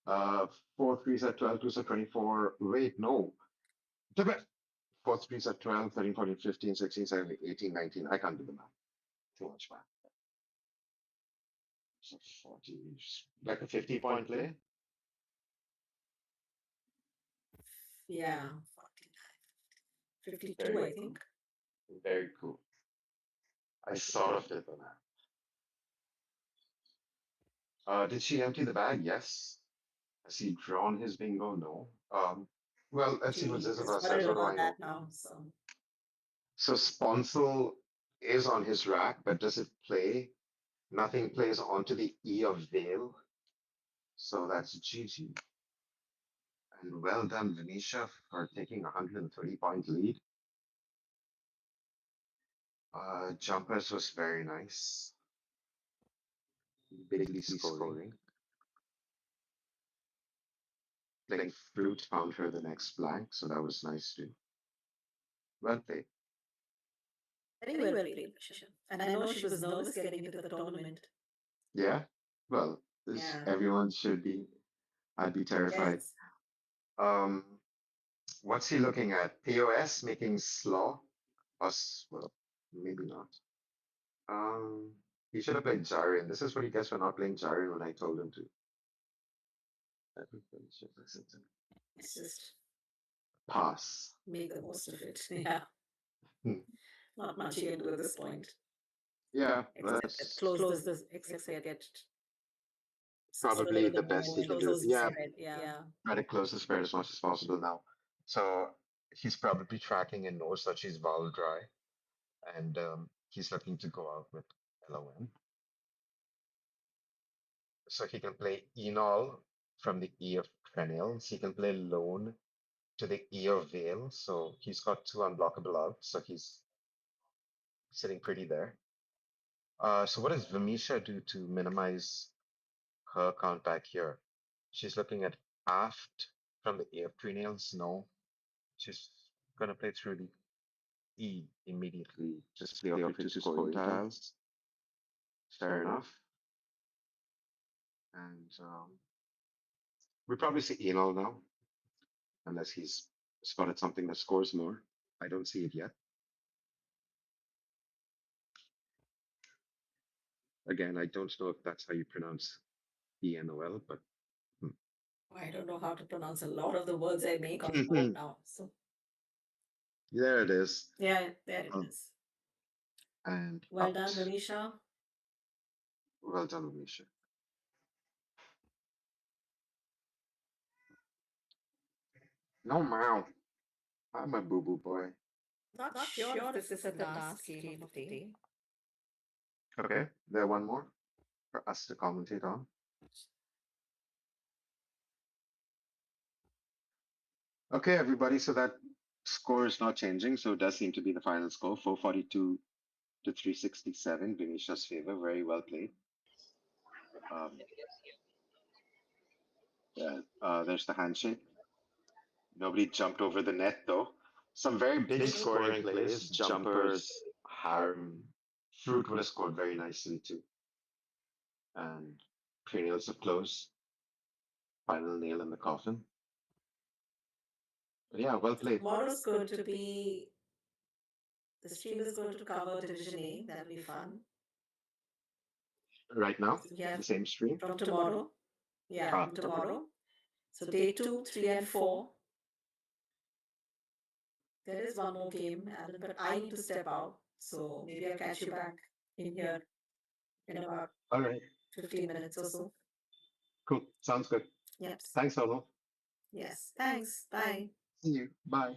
4 3s at 12, 2s at 24. Wait, no. Fourth threes at 12, 13, 14, 15, 16, 17, 18, 19. I can't do the math. Too much math. So 40, like a 50-point play. Yeah, 49, 52, Very I think. Very cool. I sort of did the math. Did she empty the bag? Yes. Has he drawn his bingo? No. Well, let's see what Gee, Zizova just says. worried What do I about know? that now. So So Sponsel is on his rack, but does it play? Nothing plays onto the E of Vale. So that's GG. And well done, Venetia, for taking a 130-point lead. Jumpers was very nice. Bigly scoring. Playing fruit found her the next blank, so that was nice too. Well played. very well played, Nisha. And I know she was nervous getting into the tournament. Yeah. Well, Yeah. everyone should be. I'd be terrified. Yes. Um, what's he looking at? POS making slaw? Well, maybe not. He should have played Jarian. This is what he gets for not playing Jarian when I told him to. Everybody should listen to me. It's just Pass. make the most of it. Yeah. Hmm. Not much you can do at this point. Yeah, Except that's close this, except get probably the best he can do. close the Yeah, spread. Yeah. try to close the spread as much as possible now. So he's probably tracking and knows that she's vowel dry, and he's looking to go out with LOM. So he can play Enol from the E of Trenils. He can play Lone to the E of Vale. So he's got two unblockable outs. So he's sitting pretty there. So what does Vamisha do to minimize her count back here? She's looking at aft from the A of Tree Nails. No, she's gonna play through the E immediately. Just play off your two scoring tiles. Fair enough. And we probably see Enol now, unless he's spotted something that scores more. I don't see it yet. Again, I don't know if that's how you pronounce ENOL, but I don't know how to pronounce a lot of the words I make on the board now. So there it is. yeah, there it is. And Well out. done, Renisha. Well done, Misha. No, meow. I'm a boo boo boy. Not sure if this is the last game of the day. Okay, there one more for us to commentate on. Okay, everybody, so that score is not changing, so it does seem to be the final score, 442 to 367, Venetia's favor. Very well played. Yeah, there's the handshake. Nobody jumped over the net, though. Some very big scoring plays. Jumpers, Harem, Fruit would have scored very nicely, too. And Cranials of close. Final nail in the coffin. But yeah, well played. Tomorrow's going to be the stream is going to cover Division A. That'll be fun. Right now, Yeah, the same stream. from tomorrow. Yeah, Ah. from tomorrow. So day 2, 3, and 4. There is one more game, Alan, but I need to step out. So maybe I'll catch you back in here in about All right. 15 minutes or so. Cool. Sounds good. Yep. Thanks, Olo. Yes. Thanks. Bye. See you. Bye.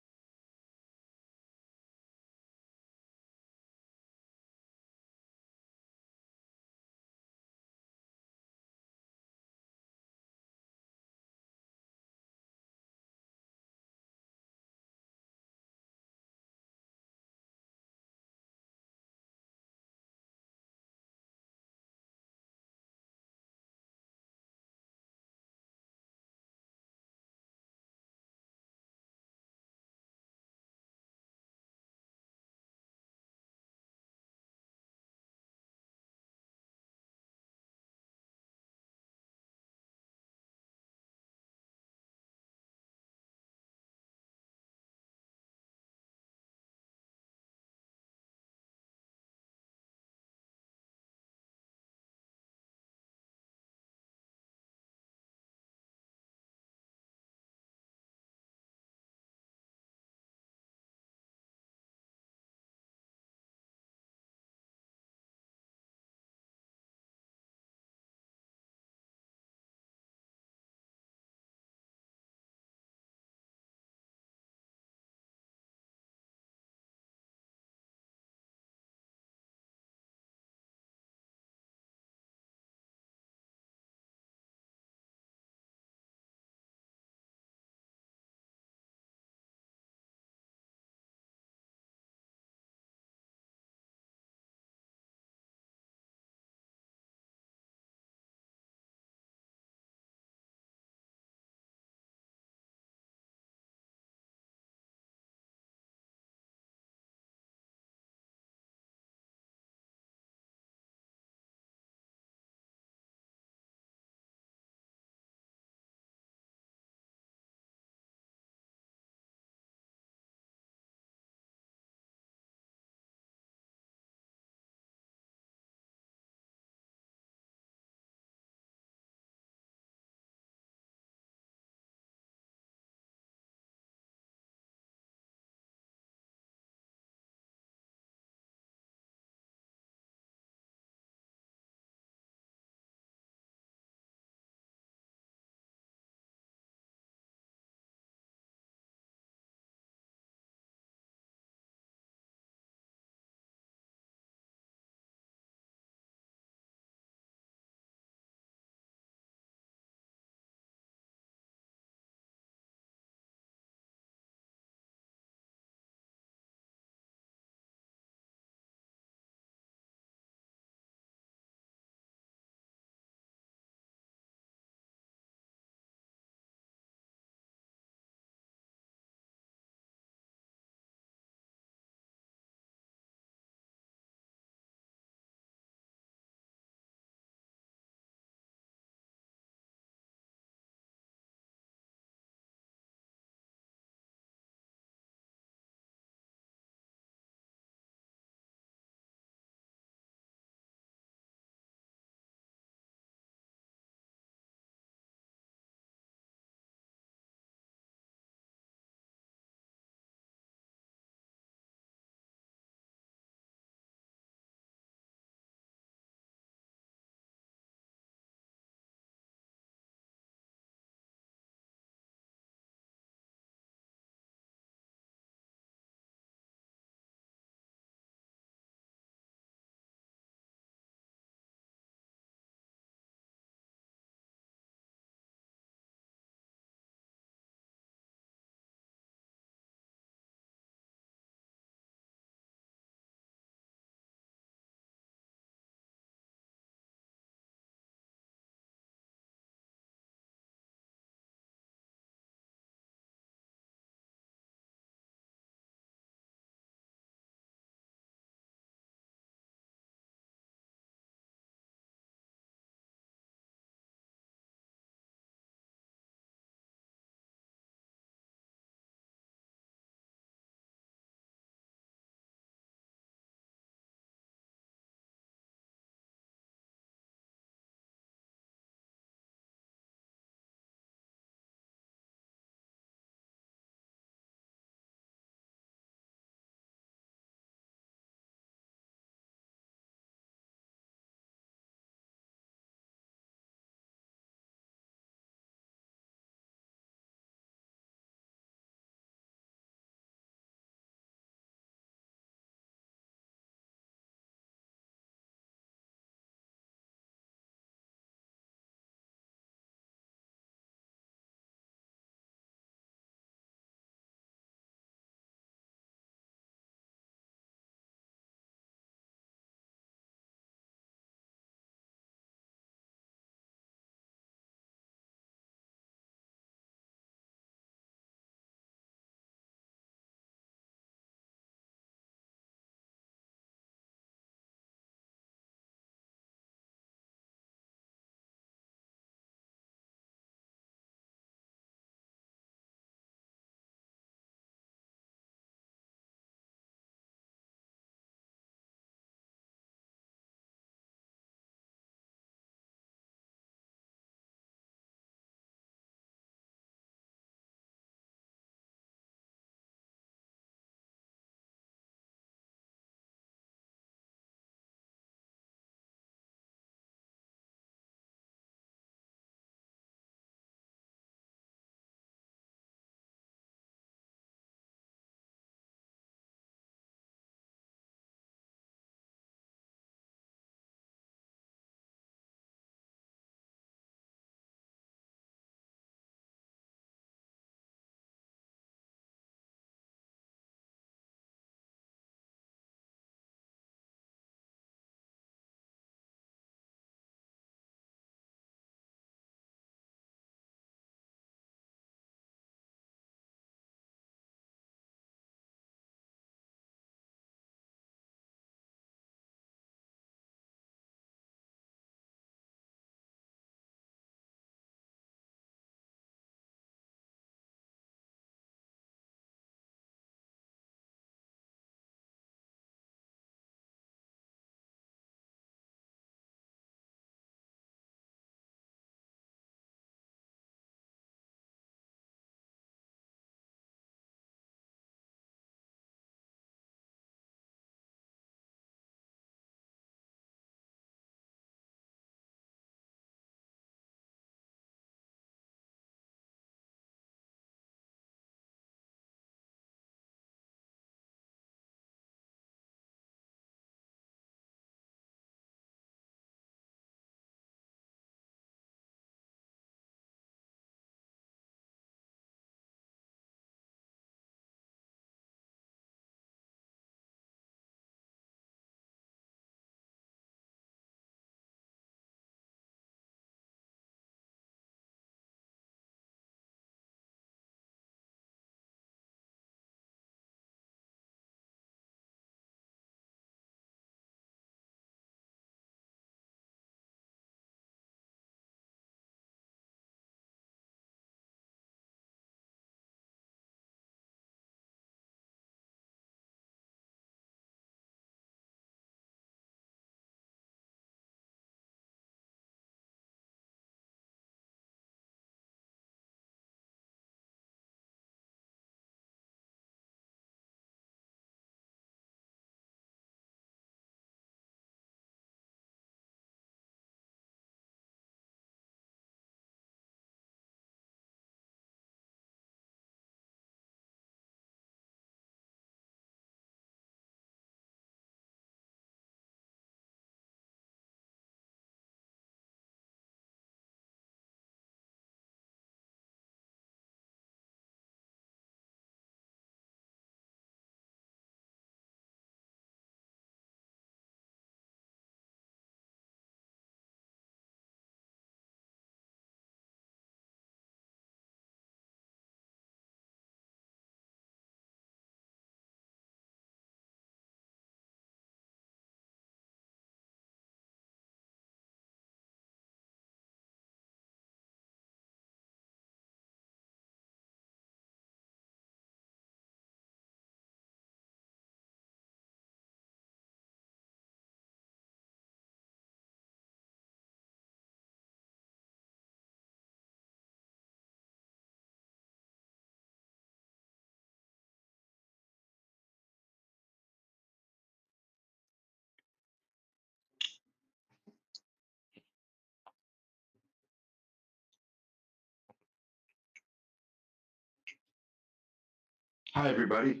Hi everybody.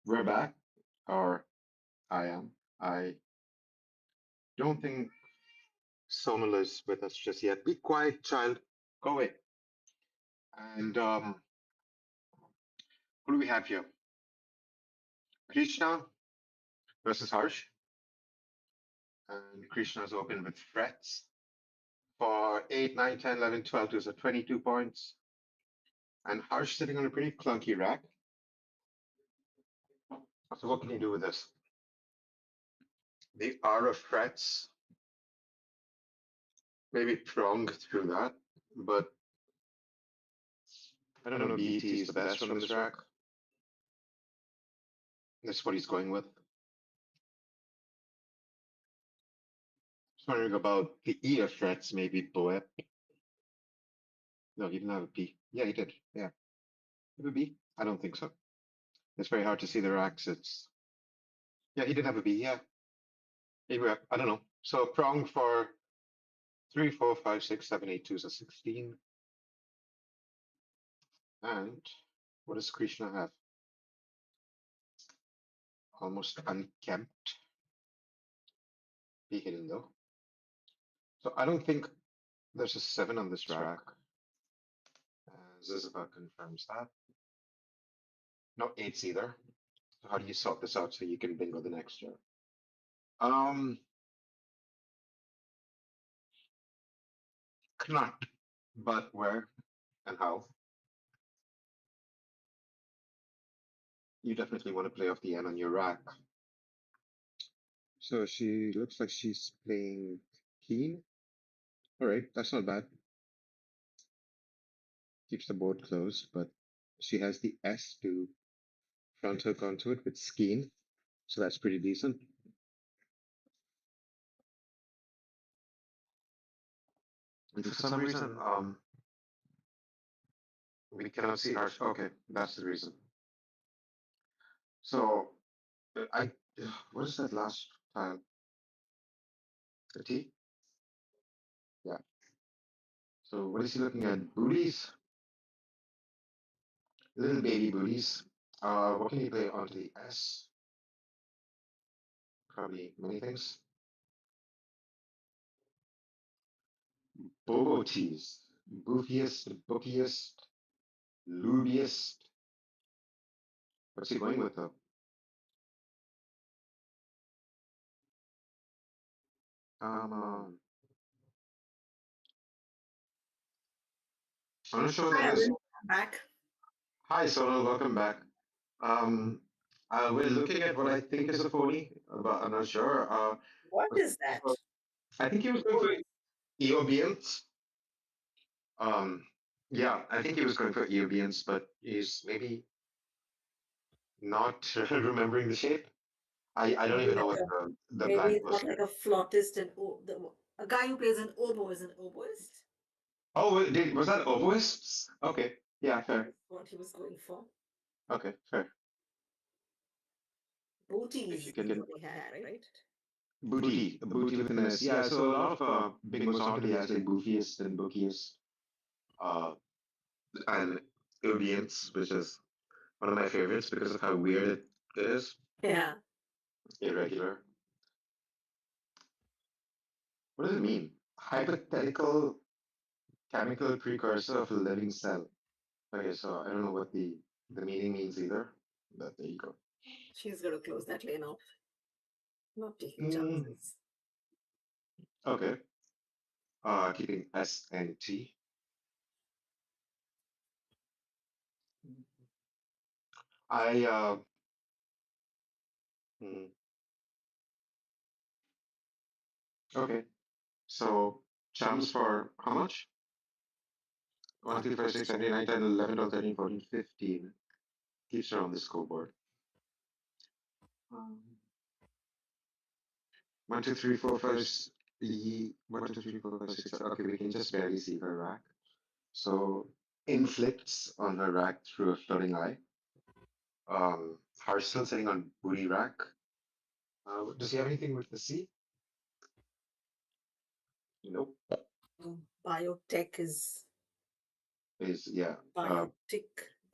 We're back, or I am. I don't think Sonal is with us just yet. Be quiet, child. Go away. And who do we have here? Krishna versus Harsh. And Krishna's open with frets for 8, 9, 10, 11, 12 to so 22 points. And Harsh sitting on a pretty clunky rack. So what can you do with this? The R of frets, maybe prong through that, but I don't know, BT is the best from this rack. That's what he's going with. Just wondering about the E of frets, maybe poet. No, he didn't have a P. Yeah, he did. Yeah. Have a B? I don't think so. It's very hard to see the racks. Yeah, he did have a B. Yeah. Anyway, I don't know. So prong for 3, 4, 5, 6, 7, 8, 2 is a 16. And what does Krishna have? Almost unkempt. Be hidden though. So I don't think there's a 7 on this rack. Zizaba confirms that. No 8s either. So how do you sort this out so you can bingo the next year? Um, Knut, but where and how? You definitely want to play off the N on your rack. So she looks like she's playing Keen. All right, that's not bad. Keeps the board closed, but she has the S to front hook onto it with Skeen, so that's pretty decent. And for some reason, we cannot see Harsh. Okay, that's the reason. So I, what is that last tile? The T? Yeah. So what is he looking at? Booties? Little baby booties. What can you play onto the S? Probably many things. Bobo teas. Boofiest, bookiest, loobiest. What's he going with though? Um, I'm not sure Hi, that is. Arun. I'm back. Hi, Sonal, welcome back. Um, we're looking at what I think is a phony, but I'm not sure. What is that? So I think he was going for EOBians. Um, yeah, I think he was going for EOBians, but he's maybe not remembering the shape. I don't Maybe even know like what a the maybe blank it's was. not like a flautist and a guy who plays an oboe is an oboist. Oh, was that oboists? Okay, yeah, fair. That's what he was going for. Okay, fair. If you Booties is can what he had, right? booty with an S. Yeah, so a lot of bingos onto the S like boofiest and bookiest, uh, and Ilbians, which is one of my favorites because of how weird it is. Yeah. Irregular. What does it mean? Hypothetical chemical precursor of a living cell. Okay, so I don't know what the meaning means either, but there you go. She's going to close that lane off. Not taking Mm, chances. okay. Keeping S and T. I hmm, okay. So chums for how much? 1, 2, 3, 4, 6, 7, 8, 9, 10, 11, 12, 13, 14, 15. Keeps her on the scoreboard. Um, 1, 2, 3, 4, 5, 1, 2, 3, 4, 5, 6, 7. Okay, we can just barely see her rack. So inflicts on her rack through a floating eye. Harsh still sitting on booty rack. Does he have anything with the C? Nope. Biotech is Is yeah. biotic.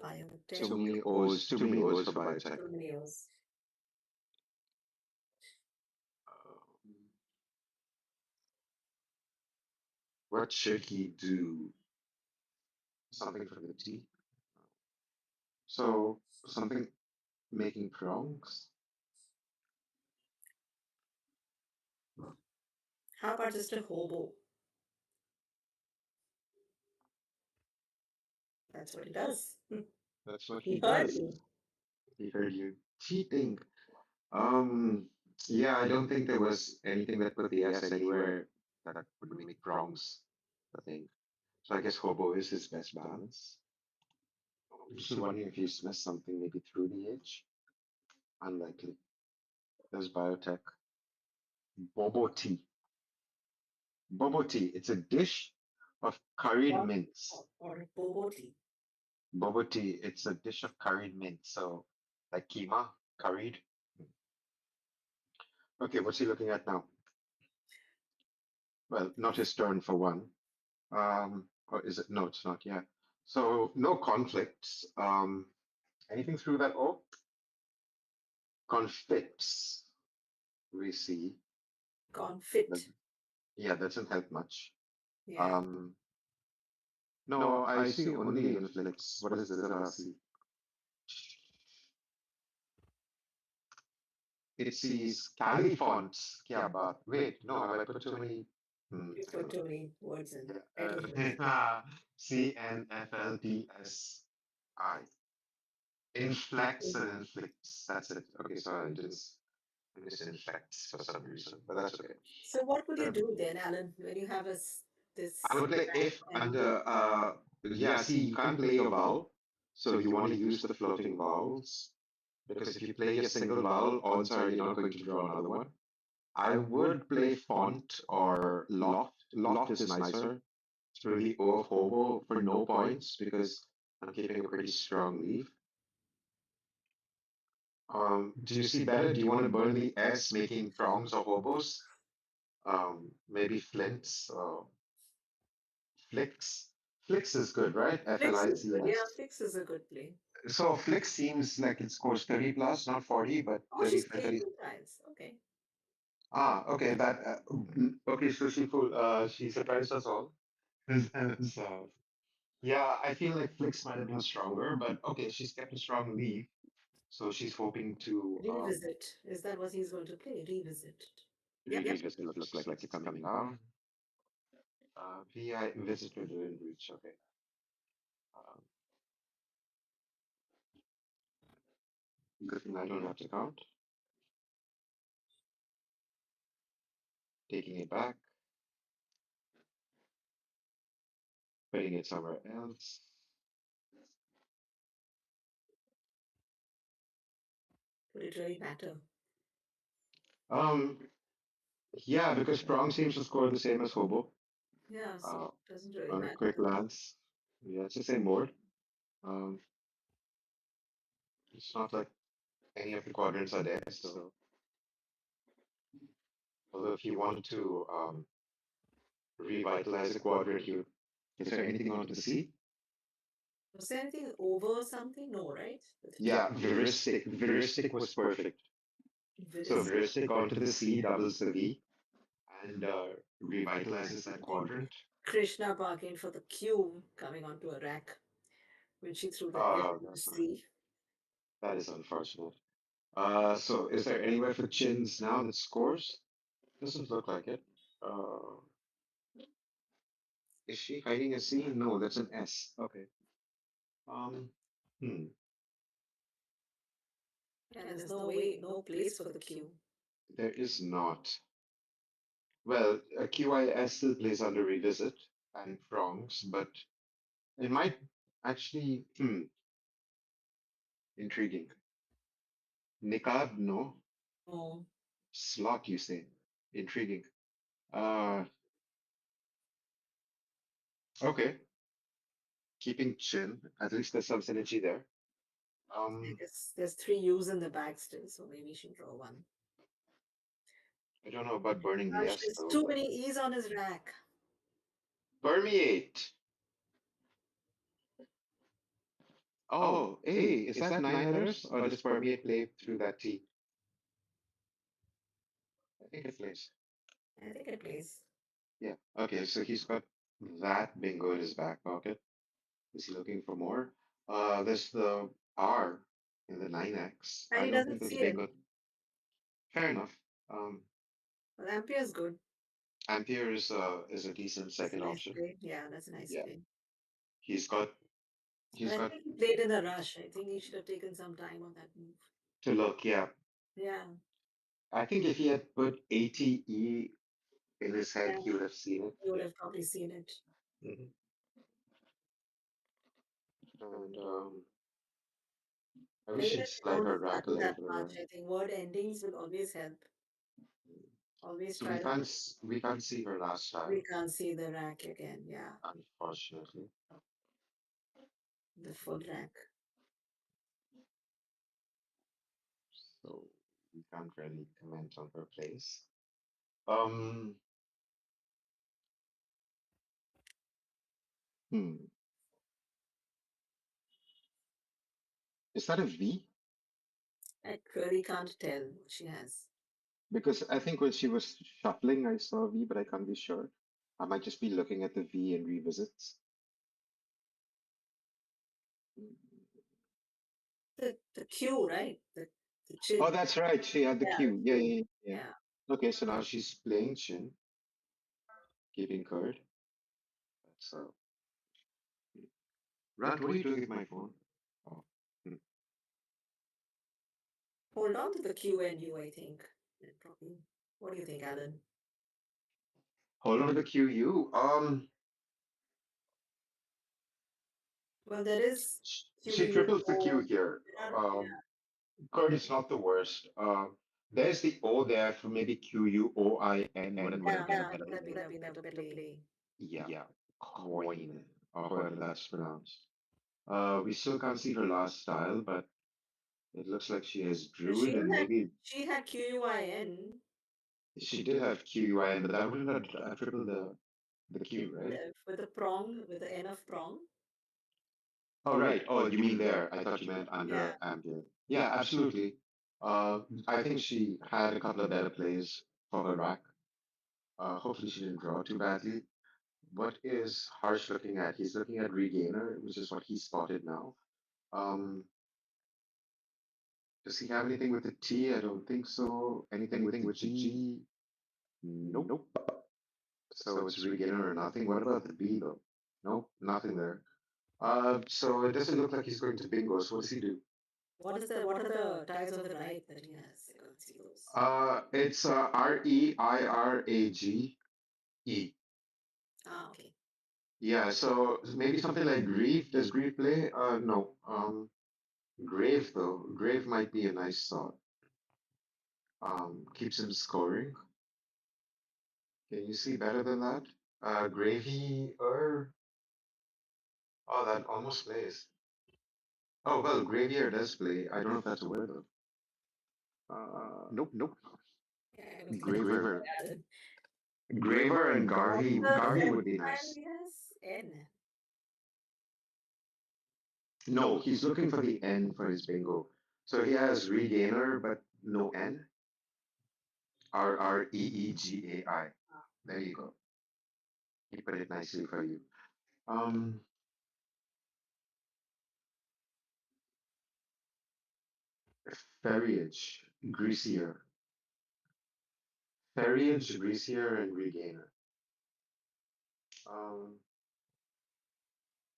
Biotech. Too many O's for biotech. Too many O's. Um, what should he do? Something from the T. So something making prongs. How about just a hobo? That's what he does. That's what He he heard does. you. He heard you cheating. Um, yeah, I don't think there was anything that put the S anywhere that would make prongs a thing. So I guess hobo is his best balance. I'm just wondering if he's missed something maybe through the H. Unlikely. There's biotech. Bobo tea. Bobo tea. It's a dish of curried Or, mints. or bobo tea. Bobo tea. It's a dish of curried mints. So like keema, curried. Okay, what's he looking at now? Well, not his turn for one. Or is it? No, it's not. Yeah. So no conflicts. Anything through that O? Conflicts. We see. That, Confit. yeah, that doesn't help much. Yeah. Um, no, I see only inflicts. What is this that I see? It sees caliphonts. Yeah, but wait, no, have I put too many? You put too many words in. Yeah, Anything. CNFLTSI. Inflects and inflicts. That's it. Okay, so I misinfects for some reason, but that's okay. So what would you Uh, do then, Alan, when you have I this would play if and under yeah, see, you can't play your vowel, so you want to use the floating vowels because if you play a single vowel, odds are you're not going to draw another one. I would play font or loft. Loft is nicer through the O of hobo for no points because I'm keeping a pretty strong leaf. Do you see better? Do you want to burn the S making prongs or hobos? Maybe flints or flicks. Flicks is good, right? F L Flix I is C good. Yeah, S. Flix is a good play. So flick seems like it scores 30 plus, not 40, but Oh, she's 35, played 30. two times. Okay. Ah, okay, okay, so she surprised us all. So, yeah, I feel like Flicks might have been stronger, but okay, she's kept a strong lead, so she's hoping to Revisit. Is that what he's going to play? Revisit. Yep, yep. revisit. Looks like it's coming down. VI visitor didn't reach. Okay. Um, good thing I don't have to count. Taking it back, putting it somewhere else. Would it really matter? Um, yeah, because Prong seems to score the same as Hobo. Yeah, so Uh, it doesn't really on a matter. quick glance, yeah, it's the same board. Um, it's not like any of the quadrants are there. So, although if you wanted to revitalize a quadrant, you is there anything onto the C? Was there anything over something? No, right? Yeah, Viristic. Viristic was perfect. So Viris. Viristic onto the C doubles the V and revitalizes that quadrant. Krishna bargained for the Q coming onto a rack when she threw the F Oh, into C. that is unfortunate. So is there anywhere for chins now that scores? Doesn't look like it. Uh, is she hiding a C? No, that's an S. Okay. Um, hmm. And there's no way, no place for the Q. There is not. Well, QIS still plays under revisit and prongs, but it might actually, intriguing. Niqab, no. No. Slot, you say. Intriguing. Uh, okay. Keeping chin. At least there's some synergy there. I Um, guess there's three U's in the bag still, so maybe you should draw one. I don't know about burning the Gosh, S there's though, too but many E's on his rack. permeate. Oh, A, is that nine letters or does permeate play through that T? I think it plays. I think it plays. Yeah. Okay, so he's got that bingo in his back pocket. Is he looking for more? There's the R in the 9x. And I he don't doesn't think there's see it. bingo. Fair enough. Well, Ampere is good. Ampere is a decent That's a second nice option. play. Yeah, that's a nice Yeah. play. He's got But he's I got think he played in a rush. I think he should have taken some time on that move. to look, yeah. Yeah. I think if he had put ATE in his head, Yeah. he would have seen it. You would Yeah. have probably seen it. Mhm. And I wish Even he'd if you slide don't her rack a study little that further. much, I think word endings will always help. Always So try to. we can't see her last We time, can't see the rack again. Yeah. unfortunately. The full rack. So we can't really comment on her place. Um, hmm. Is that a V? I really can't tell what she has. Because I think when she was shuffling, I saw a V, but I can't be sure. I might just be looking at the V in revisits. The Q, right? The Oh, chin. that's right. She had the Yeah, the Q. Yeah, Q. yeah, yeah. Yeah. Okay, so now she's playing Chin, keeping card. That's Rant, what are you doing with my phone? Oh. Hmm. Hold on to the Q and U, I think. Probably. What do you think, Alan? Hold on to the QU. Well, there is She QU. triples the Q here. Yeah. Card is not the worst. There's the O there for maybe QUOIN would have been a Yeah, better it would play. have been a better play. Yeah, coin, or however that's pronounced. We still can't see her last style, but it looks like she has So Druid and maybe she had QUIN she did have QUIN, but that wouldn't have tripled the Q, right? with a prong, with the N of prong. Oh, right. Oh, you mean there? I thought you meant Yeah. under Ampere. Yeah, absolutely. I think she had a couple of better plays for her rack. Hopefully she didn't draw too badly. What is Harsh looking at? He's looking at Regainer, which is what he spotted now. Um, does he have anything with the T? I don't think so. Anything with the G? Nope. So it's Regainer or nothing. What about the B though? Nope, nothing there. So it doesn't look like he's going to bingo. So what does he do? What are the ties on the right that he has? I can't see those. It's REIRAGE. Okay. Yeah, so maybe something like Grief. Does Grief play? No. Grave though. Grave might be a nice thought. Keeps him scoring. Can you see better than that? Gravy or oh, that almost plays. Oh well, Gravier does play. I don't know if that's a word though. Nope. Yeah, I don't think Graver. Alan. Graver and What's Garvey. the Garvey would second be tile nice. he has? N. No, he's looking for the N for his bingo. So he has Regainer, but no N. RREEGAI. There you go. He put it nicely for you. Um, Ferriage, Greasier. Ferriage, Greasier, and Regainer. Um,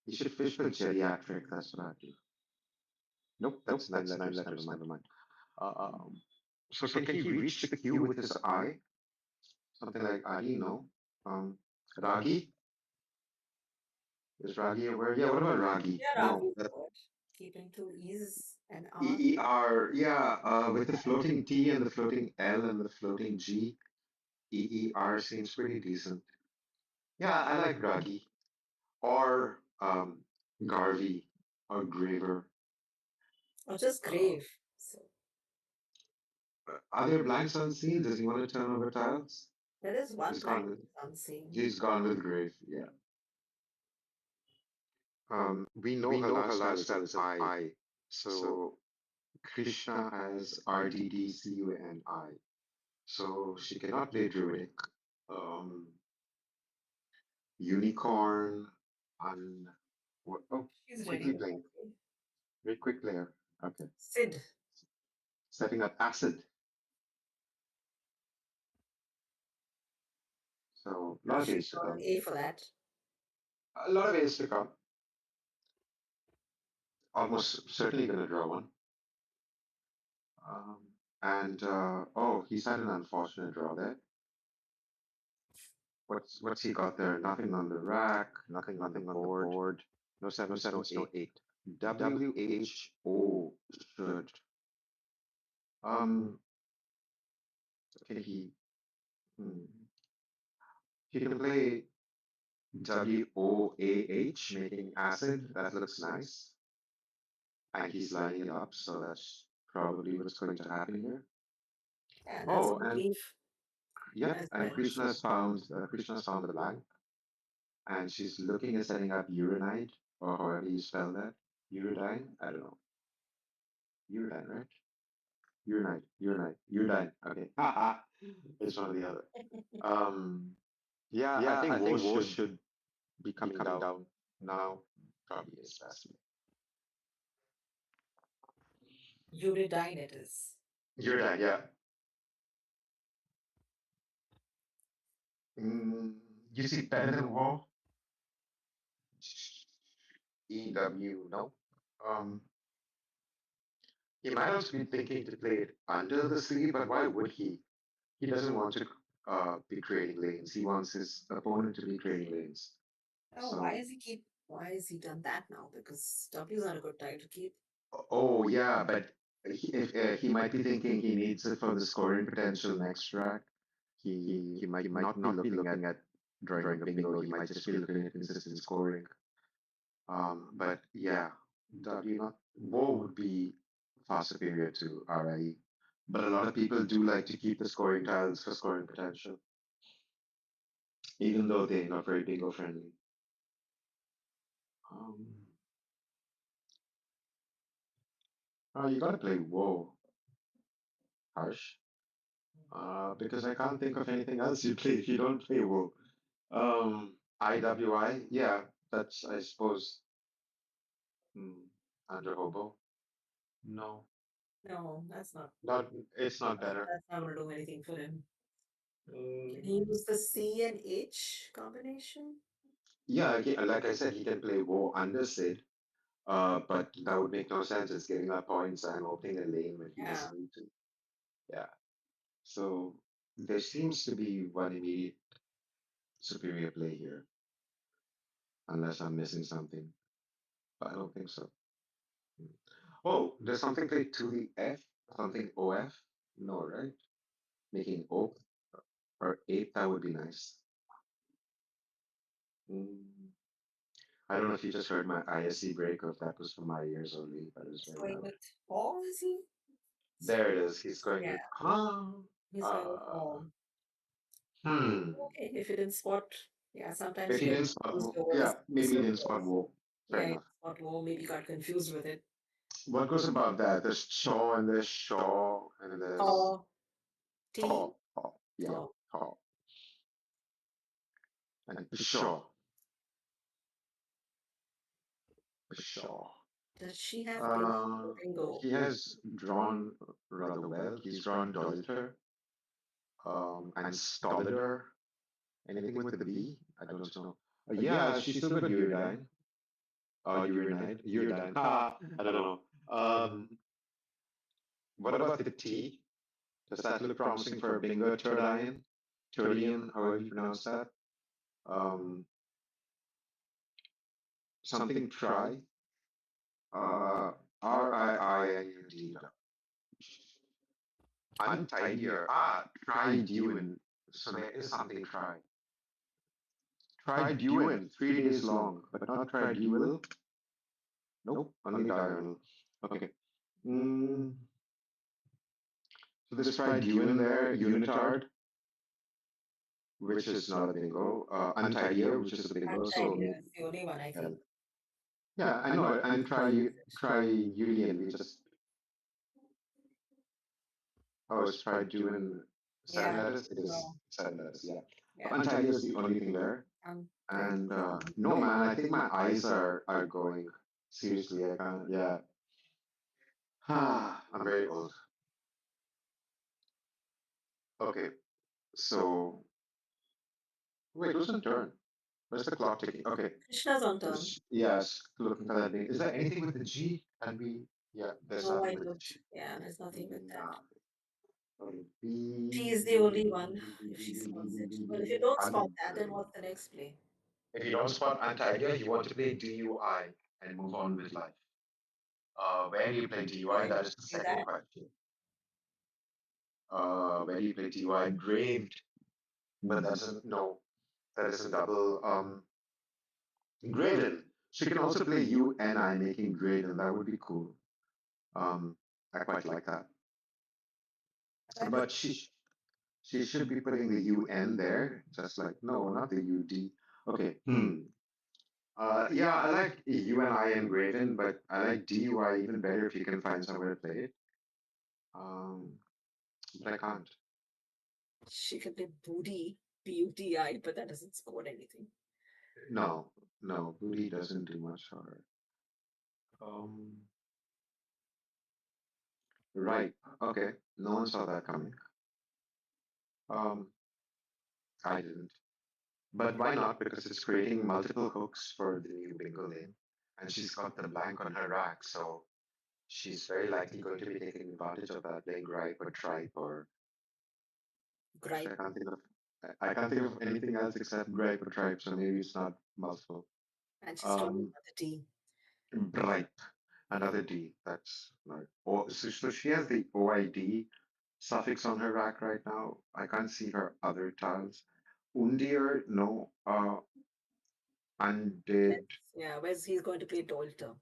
you should fish for geriatric. That's what I do. Nope, that's nine letters. Never mind. Um, so can he reach the Q with his I? Something like Adi? No. Um, Ragi? Is Ragi a word? Yeah. What about Ragi? Yeah, No. Ravi. What? Keeping two E's and R. EER. Yeah. With the floating T and the floating L and the floating G, EER seems pretty decent. Yeah, I like Ragi or Garvey or Graver. Or just Uh, grave. So are there blanks unseen? Does he want to turn over tiles? there is one He's gone blank with unseen. he's gone with Grave. Yeah. We know her lifestyle is an I. So Krishna has RDDCUNI. So she cannot play Druidic. Um, Unicorn on oh, She's ready. quickly playing. Very quick player. Okay. Sid. Setting up acid. So a lot Now of she's A's to on come. A for that. A lot of A's to come. Almost certainly gonna draw one. And oh, he's had an unfortunate draw there. What's he got there? Nothing on the rack, nothing on the board. No sevens, no eight. WHO should. Um, can he? Hmm. He can play WOAH, making acid. That looks nice. And he's lining it up, so that's probably what's going to happen here. Yeah, that's Oh, a and relief yep, as and well. Krishna's found the blank, and she's looking at setting up uranide, or however you spell that. Uridine? I don't know. Uridine, right? Uridine. Okay. Haha. It's one or the other. Um, yeah, I think I Woe think Woe should should be be coming coming down down now. Probably is best. Uridine it is. Uridine, yeah. You see better than Woe? EW, no. Um, he might also be thinking to play it under the sleeve, but why would he? He doesn't want to be creating lanes. He wants his opponent to be creating lanes. Oh, So, why has he done that now? Because W is not a good die to keep. oh yeah, but if he might be thinking he needs it for the scoring potential next rack, he might not be looking at drawing a bingo. He might just be looking at consistent scoring. But yeah, W not Woe would be far superior to RIE. But a lot of people do like to keep the scoring tiles for scoring potential, even though they're not very bingo friendly. Um, oh, you gotta play Woe, Harsh. Because I can't think of anything else you play if you don't play Woe. IWI, yeah, that's I suppose. Hmm, under Hobo. No, No, that's not. not it's not better. That's not going to do anything for him. Can he Mm, use the C and H combination? yeah, like I said, he can play Woe under Sid. But that would make no sense. It's giving up points and opening a lane when he Yeah. doesn't need to. Yeah. So there seems to be one immediate superior play here, unless I'm missing something. But I don't think so. Oh, there's something played to the F, something OF? No, right? Making O or 8, that would be nice. Mm, I don't know if you just heard my ISC break or if that was for my ears only, but it was He's very going loud. with all, is he? There it is. He's going Yeah, with, huh? he's going with Uh, all. hmm. Okay, if you didn't spot, yeah, sometimes If you he get didn't spot, confused over the yeah, maybe he didn't spot syllables. Woe. Fair Yeah, you enough. spot low, maybe got confused with it. What goes above that? There's Chaw and there's Shaw and there's Thaw, T, Thaw. Thaw. Yeah, thaw. Thaw. And Pshaw. Pshaw. Does she have enough for bingo? He has drawn rather well. He's drawn Dolitor, and Stolidor. Anything with the V? I don't know. Yeah, she's still got Uridine. Urinide. Uridine. Ha! I don't know. What about the T? Does that look promising for a Bingo Turdian? Turdian, however you pronounce that. Um, something try. RIINUD. Untidier. Try Dewin. So there is something try. Try Dewin, 3 days long, but not try Dewil. Nope, only diurnal. Okay. Mm, so this try Dewin there, Unitard, which is not a bingo. Untidier, which is a bingo. So Untidy maybe is the only one I uh, think. Yeah, I know it. And try Union. We just it's try doing seven Yeah. letters. It is No. seven letters. Yeah. Yeah. Untidy is the only thing there. Great. And no, man, I think my eyes are going. Seriously, I can't. Yeah. I'm very old. Okay, so wait, who's in turn? Where's the clock ticking? Okay, Krishna's on turn. yes, looking for that name. Is there anything with the G? And we, yeah, there's No, nothing I with the looked. G. Yeah, there's nothing with that. Nah. Okay. She is the only one, if she spots it. Well, if you don't spot that, then what's the next play? If you don't spot anti-idea, you want to play DUI and move on with life. Where do you play DUI? Yeah, That is the say second that. question. Where do you play DUI? Engraved, but that's a no. That is a double. Graydon. She can also play you and I making Graydon. That would be cool. I quite like that. Right? But she should be putting the UN there, just like no, not the UD. Okay. Yeah, I like U and I and Graydon, but I like DUI even better if you can find somewhere to play it. Um, but I can't. She could play booty, BUTI, but that doesn't score anything. No, no, Booty doesn't do much for her. Um, right. Okay. No one saw that coming. Um, I didn't. But why not? Because it's creating multiple hooks for the new bingo lane. And she's got the blank on her rack, so she's very likely going to be taking advantage of that, playing gripe or tripe or actually Gripe. I can't think of anything else except gripe or tripe, so maybe it's not multiple. And she's drawing Um another D. Bripe, another D. That's like so she has the OID suffix on her rack right now. I can't see her other tiles. Undir, no. Undid. Yeah, where's he's going to play Dolter?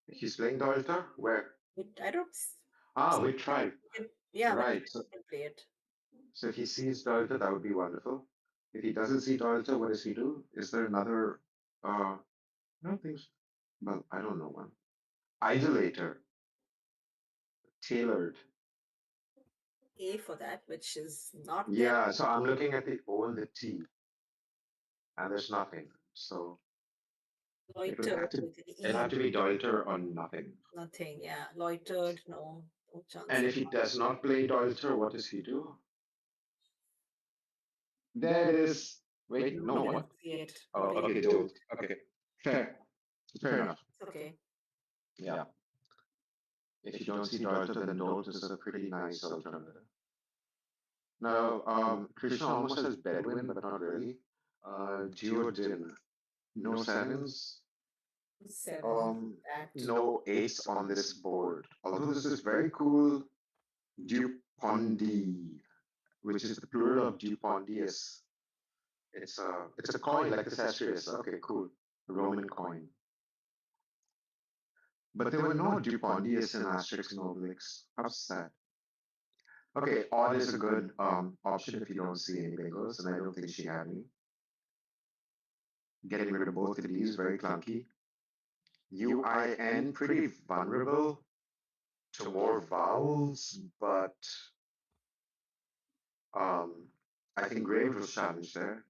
He's playing Delta? Where? I don't. With Tribe. Yeah, but Right. So, he can play it. so if he sees Delta, that would be wonderful. If he doesn't see Delta, what does he do? Is there another I don't think so. Well, I don't know one. Idolator. Tailored. A for that, which is not there. Yeah, so I'm looking at the O and the T, and there's nothing. So it would have Loitered to with an it'll E. have to be Delta or nothing. Nothing. Yeah, loitered. No, no chance. And if he does not play Delta, what does he do? There it is. Wait, No, no, we what? didn't see it. Oh, okay, Dolt. Okay, fair. Fair enough. It's okay. Yeah. If you don't see Delta, then Dolt is a pretty nice alternative. Now, Krishna almost has Bedouin, but not really. Duodin, no sevens. Seven. That. No eights on this board. Although this is very cool, Dupondi, which is the plural of Dupondius. It's a coin like the Cestrius. Okay, cool. A Roman coin. But there were no Dupondius in Asterix and Obelix. How sad. Okay, odd is a good option if you don't see any bingos, and I don't think she had any. Getting rid of both of these, very clunky. UIN, pretty vulnerable to more vowels, but I think Grave was challenged there,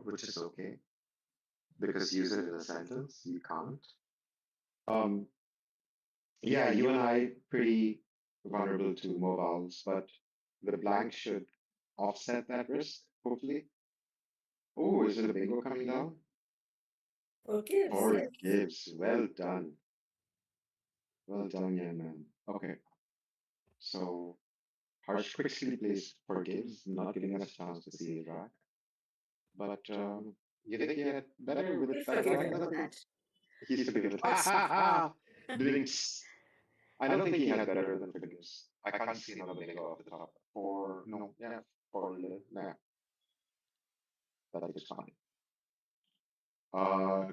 which is okay, because use it in a sentence, you can't. Um, yeah, you and I pretty vulnerable to more vowels, but the blank should offset that risk, hopefully. Oh, is it a bingo coming down? Forgives. Yes. Forgives. Well done. Well done, young man. Okay, so Harsh quickly plays forgives, not giving us a chance to see his rack. But you think he had better with He'll it? That forgive rack it for doesn't. that. He's forgiven. Ha ha ha! Doing. I don't think he has better than forgives. I can't see another bingo off the top. Or no, yeah, or yeah, that is fine.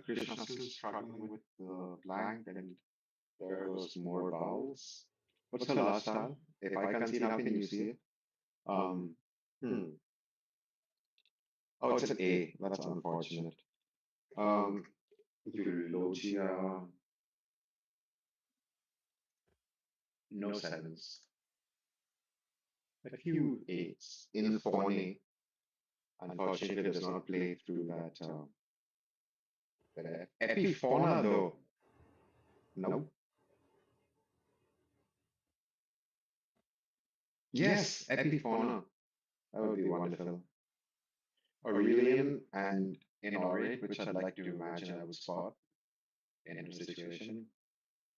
Krishna still struggling with the blank, and there goes more vowels. What's the last time? If I can see it, how can you see it? Um, hmm. Oh, it's an A. That's unfortunate. Eulogia, no sevens, a few eights. Infone, unfortunately, does not play through that Epifauna, though. Nope. Yes, Epifauna. That would be wonderful. Aurelian and Inorate, which I'd like to imagine I would spot in her situation.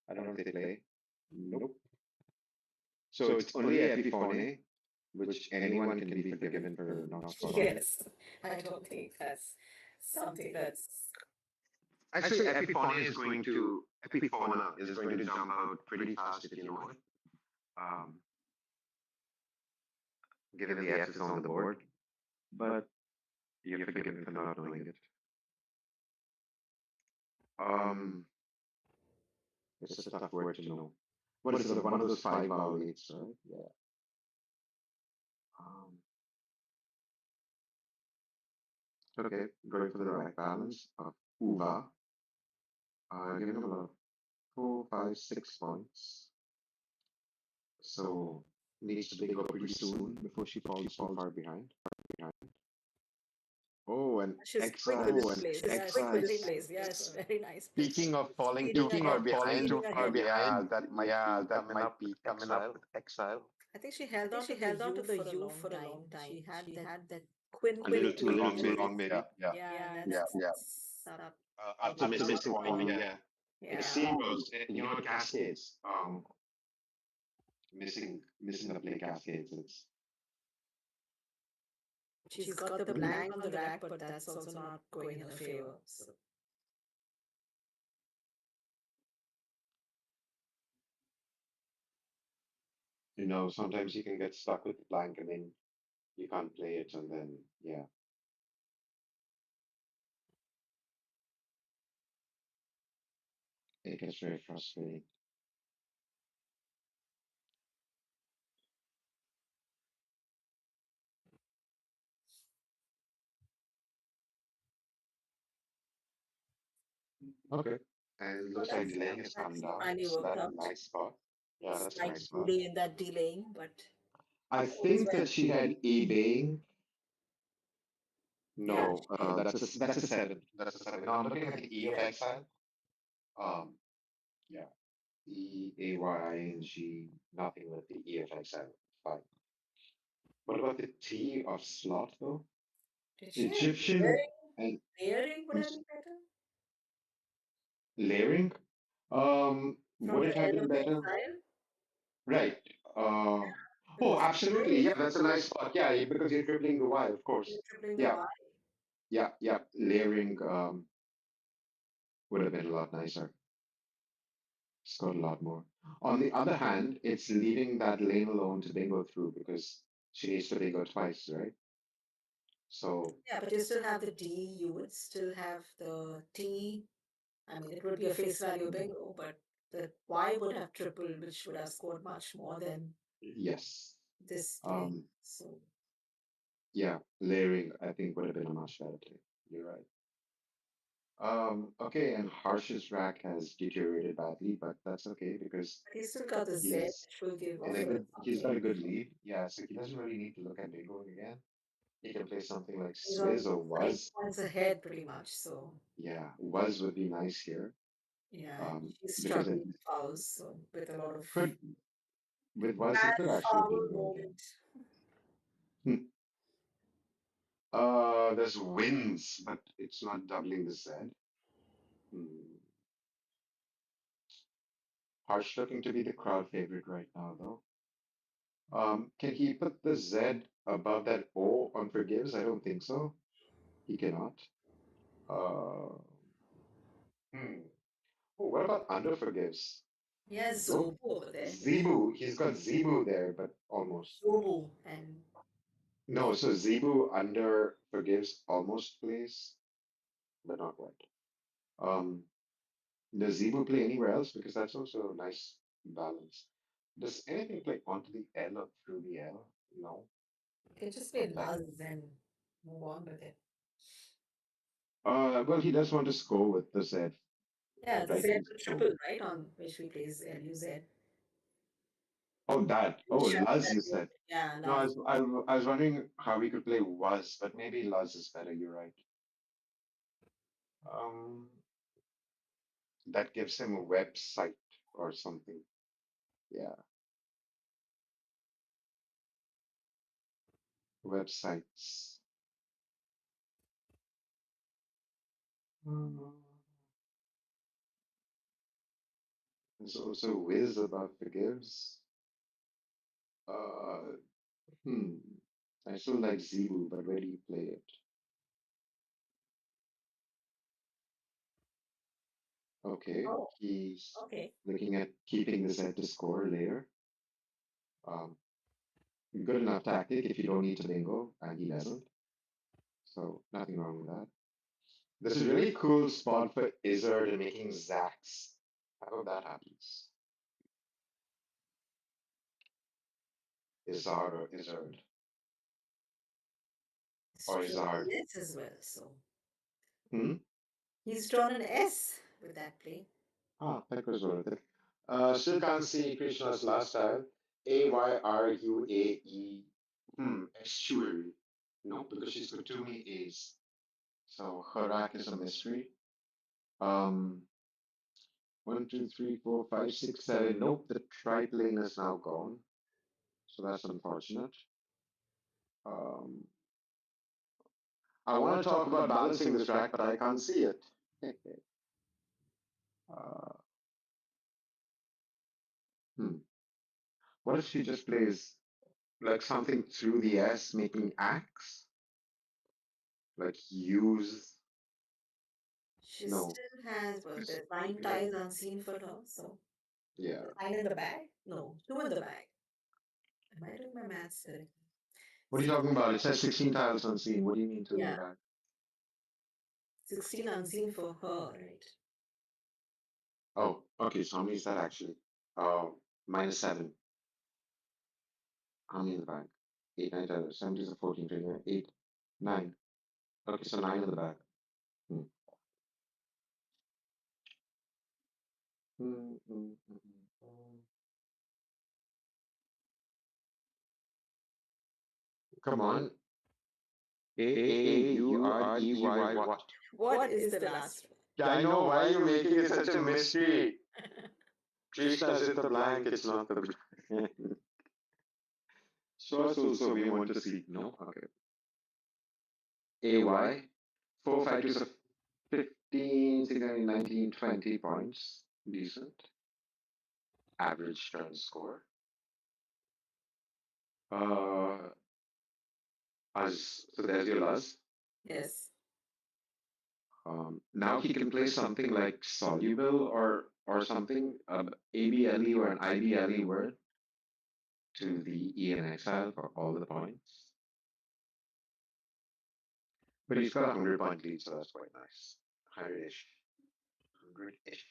I don't know if they play. Nope. So it's only Epiphone, which anyone can be forgiven for not spotting. Yes, I don't think that's something that's Actually, Epifauna is going to jump out pretty fast if you know it. Um, given the S is on the board, but you're forgiven for not knowing it. Um, it's just a tough word to know. What is it? One of those five vowel eights, right? Yeah. Um, okay, going for the right balance of uva. Giving them about 4, 5, 6 points. So needs to bingo pretty soon before she falls too far behind. Oh, an she's quick with exile. displays. Yes, very displays. Yes, very nice plays. Speaking of falling too Speeding far ahead, behind, speeding ahead. yeah, that might be coming up with exile. I think she held I think on she to the held on to U the for a U long for a time. long She time. had She that had that A Quinn little too waiting, long, which is maybe. Yeah, yeah, and yeah, yeah. that's up That's a missing point. Yeah, it yeah. seems. You know what? Cascades. Missing the play cascades. It's She's got the blank on the rack, but that's also not going in her favor. So sometimes you can get stuck with the blank and then you can't play it, and then yeah, it gets very frustrating. Okay. And it looks like delaying has come that's down. finally So worked that's a out. nice spot. Yeah, that's a Slight nice spot. delay in that delaying, but I all's think well. that she had eBaying. Yeah, No, that's a seven. That's a seven. No, I'm looking at the E of exile. Um, yeah, EAYING. Nothing with the E of exile. Fine. What about the T of slot though? did she have Egyptian and layering would have been better layering. from Would the it have L been of better? exile Right. Uh, oh, because absolutely. Yeah, that's a nice spot. Yeah, because you're tripling the Y, of you're course. tripling the Yeah, Y. yeah, yeah. Layering would have been a lot nicer. Scored a lot more. On the other hand, it's leaving that lane alone to bingo through because she needs to bingo twice, right? So Yeah, but you still have the D, you would still have the T. I mean, it would be a face value bingo, but the Y would have tripled, which would have scored much more than yes. this play. Um, So yeah, layering I think would have been a much better play. You're right. Okay, and Harsh's rack has deteriorated badly, but that's okay because but he's still got the Z, he's which will give in a offer he's got a something. good lead. Yeah, so he doesn't really need to look at bingoing again. He can play something like He's only Swizz or 5 points ahead, pretty much. So Yeah, Was would be nice here. yeah, and she's Because it struggling with fouls, so with a lot of could with Was it bad could actually foul bingo again. moment. Hmm. There's wins, but it's not doubling the Z. Hmm. Harsh looking to be the crowd favorite right now, though. Can he put the Z above that O on forgives? I don't think so. He cannot. Uh, hmm. Oh, what about under forgives? He has Nope. Zobu over there. Zebu. He's got Zebu there, but almost. Zobu and No, so Zebu under forgives almost plays, but not quite. Um, does Zebu play anywhere else? Because that's also a nice balance. Does anything play onto the L or through the L? No. you can just A play bet. Luz and move on with it. Well, he does want to score with the Z, Yeah, the right? Z with triple, right? On which we plays LUZ. Oh, that. You Oh, shut Luz, that you way. said. Yeah, No, last. I was wondering how we could play was, but maybe Luz is better. You're right. Um, that gives him a website or something. Yeah, websites. Hmm. There's also Wiz about forgives. Uh, hmm. I still like Zebu, but where do you play it? Okay, Oh, he's okay. looking at keeping the set to score later. Um, Good enough tactic if you don't need to bingo, and he doesn't. So nothing wrong with that. This is a really cool spot for Izzard and making Zax. I hope that happens. Izzard or Izzard He's or drawn Izzard. an S as well, so Hmm? he's drawn an S with that play. Ah, that was worth it. Still can't see Krishna's last style. Ayruae. Estuary. No, because she's got too many A's. So her rack is a mystery. Um, 1, 2, 3, 4, 5, 6, 7. Nope, the triplane is now gone. So that's unfortunate. Um, I want to talk about balancing this rack, but I can't see it. uh, hmm. What if she just plays like something through the S, making axe? Like use. She No. still has, well, Just, there's 9 ties unseen for her, so yeah. 9 in the bag? No, 2 in the bag. Am I doing my maths correctly? What are you talking about? It says 16 tiles unseen. What do you mean two in the Yeah, back? 16 unseen for her, right? Oh, okay. So how many is that actually? Oh, -7. How many in the back? 8, 9, 10, 17 is 14, 29, 8, 9. Okay, so 9 in the back. Hmm. Hmm. Come on. Aurey what? What is the last Yeah, I know why you're making it such a mystery. one? Krishna's in the blank, it's not the blank. So also we want to see. No? Okay. AY. 4, 5, 2, so 15, 16, 19, 20 points. Decent. Average turn score. Uh, so there's your Luz. Yes. Now he can play something like soluble or something, ABLE or an IBLE word to the E and exile for all the points. But he's got a 100-point lead, so that's quite nice. 100-ish. 100-ish.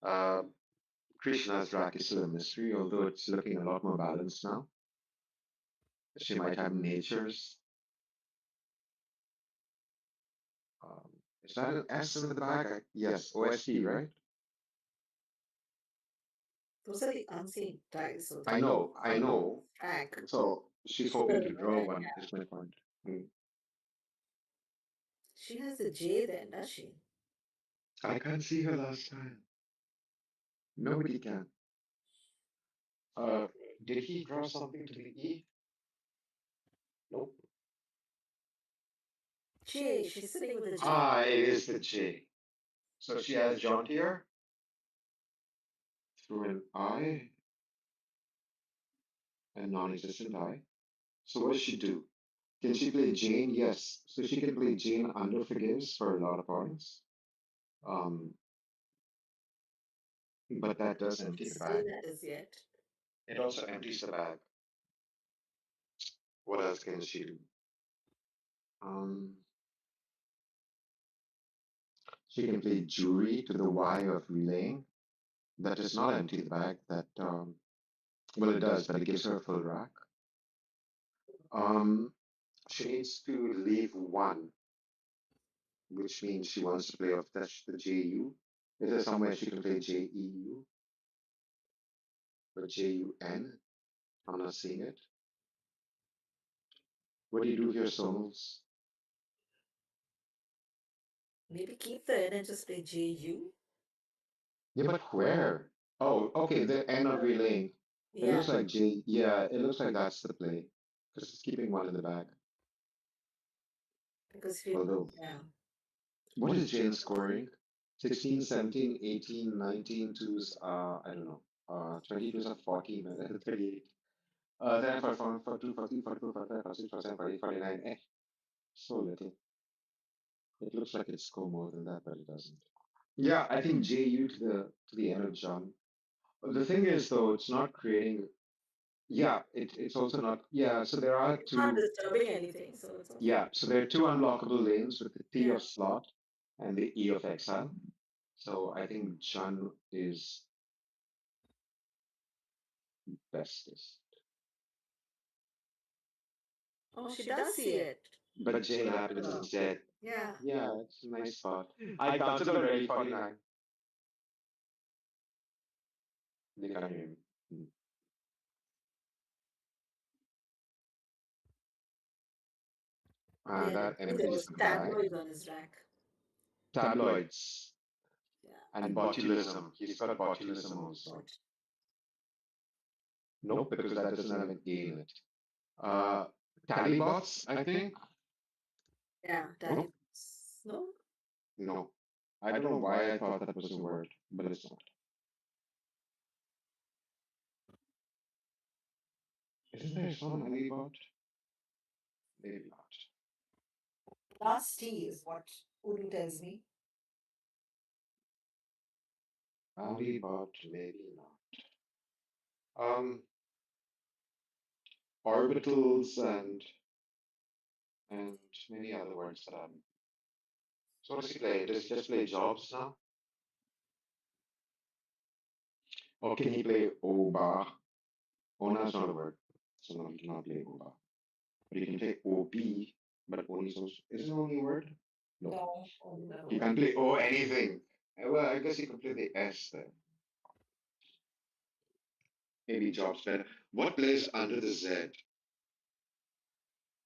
Uh, Krishna's rack is still a mystery, although it's looking a lot more balanced now. She might have natures. Is that an S in the back? Yes, OST, right? Those are the unseen ties, so I the know, I know. track. So she's hoping to draw one, Yeah. is my point. Hmm. She has a J then, does she? I can't see her last time. Nobody can. Uh, did he draw something to the E? Nope. J, she's sitting with a J. Ah, it is the J. So she has John here through an I and non-existent I. So what does she do? Can she play Jane? Yes. So she can play Jane under forgives for a lot of points. Um, but that does empty the Say bag. that as yet. It also empties the bag. What else can she do? Um, she can play jury to the Y of relaying. That does not empty the bag. That well, it does, but it gives her a full rack. Um, she needs to leave one. which means she wants to play off the JU. Is there somewhere she can play JEU or JUN? I'm not seeing it. What do you do with your sonals? Maybe keep the N and just play JU. Yeah, but where? Oh, okay, the N of relaying. It Yeah, looks like J. Yeah, it looks like that's the play because it's keeping one in the back. because if you, Although, yeah, what is Jane scoring? 16, 17, 18, 19 twos, I don't know. 22s are 40, 38. 10, 4, 2, 40, 42, 45, 46, 47, 48, 49. So little. It looks like it's score more than that, but it doesn't. Yeah, I think JU to the end of John. The thing is, though, it's not creating. Yeah, it's also not. Yeah, so there are it's not two. disturbing anything, so it's okay. Yeah, so there are two unblockable lanes with the T Yeah. of slot and the E of exile. So I think John is bestest. Oh, she does see it. But Jane happens instead. Yeah. Yeah, it's a nice spot. I counted already 49. They can't hear me. Hmm. Yeah, That there empties was the bag. tabloids on his rack. Tabloids Yeah. and botulism. He's got botulism also. But Nope, because that doesn't have an A in it. Uh, Talibots, I think. yeah, Nope. tabloids. No? No. I don't know why I thought that was a word, but it's not. Isn't there some Alibot? Maybe not. Last T is what Uru tells me. Alibot, maybe not. Orbitals and many other words that I'm. So what does he play? Does he just play jobs now? Or can he play Oba? Ona is not a word, so no, he cannot play Oba. But he can play OB, but Oni is also, is it only a word? No. No. Oh, He no. can't play O anything. Well, I guess he can play the S then. Maybe jobs better. What plays under the Z?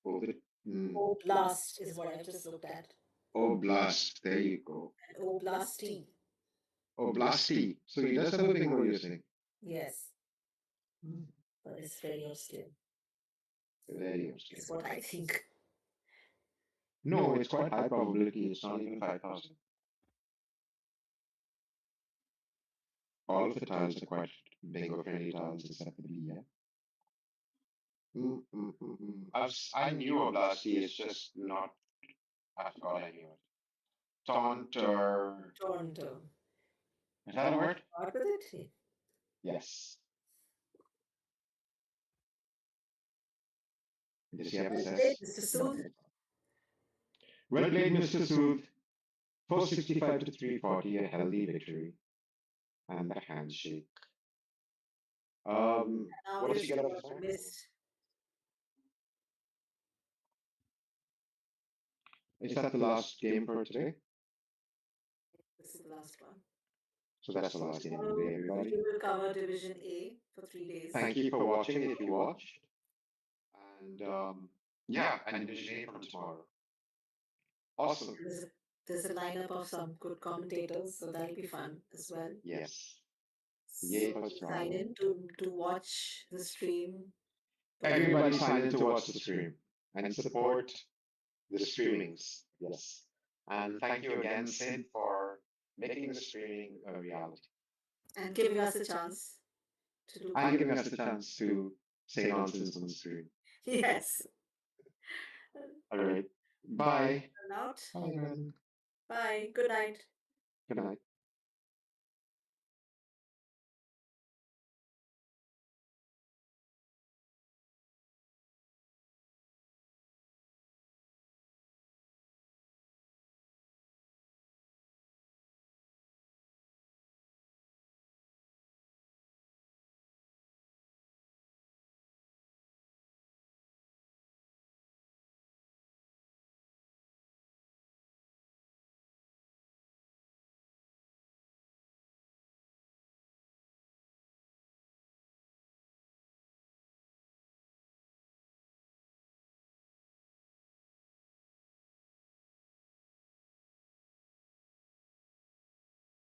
Oh, Oblast is what I've just looked at. Oblast. There you go. And Oblasti. Oblasti. So he does have a bingo, you're saying? Yes. Hmm. But it's very obscure. Very obscure. Is what I think. No, it's quite high probability. It's not even 5,000. All of the tiles are quite bingo friendly tiles except for the B, yeah? I knew Oblasti, it's just not. I forgot I knew it. Taunter. Toronto. Is that a word? Start with it. Yes. Does he have his Well played, S? Mr. Sooth. Well played, Mr. Sooth. 465 to 340, a healthy victory. And the handshake. Now What does here's he get to off what his you hand? missed. Is that the last game for today? This is the last one. So that's the last game of the Tomorrow, day, everybody. we will cover Division A for 3 days. Thank you for watching if you watched. And yeah, and Division A from tomorrow. Awesome. There's a lineup of some good commentators, so that'll be fun as well. Yes. So Yay for sign Strava. in to watch the stream. Everybody sign in to watch the stream and support the streamings. Yes. And thank you again, Sid, for making the streaming a reality. And giving us a chance to do. And giving us the chance to say nonsense on the stream. Yes. All right. Bye. Out. Bye, everyone. Bye. Good night. Good night.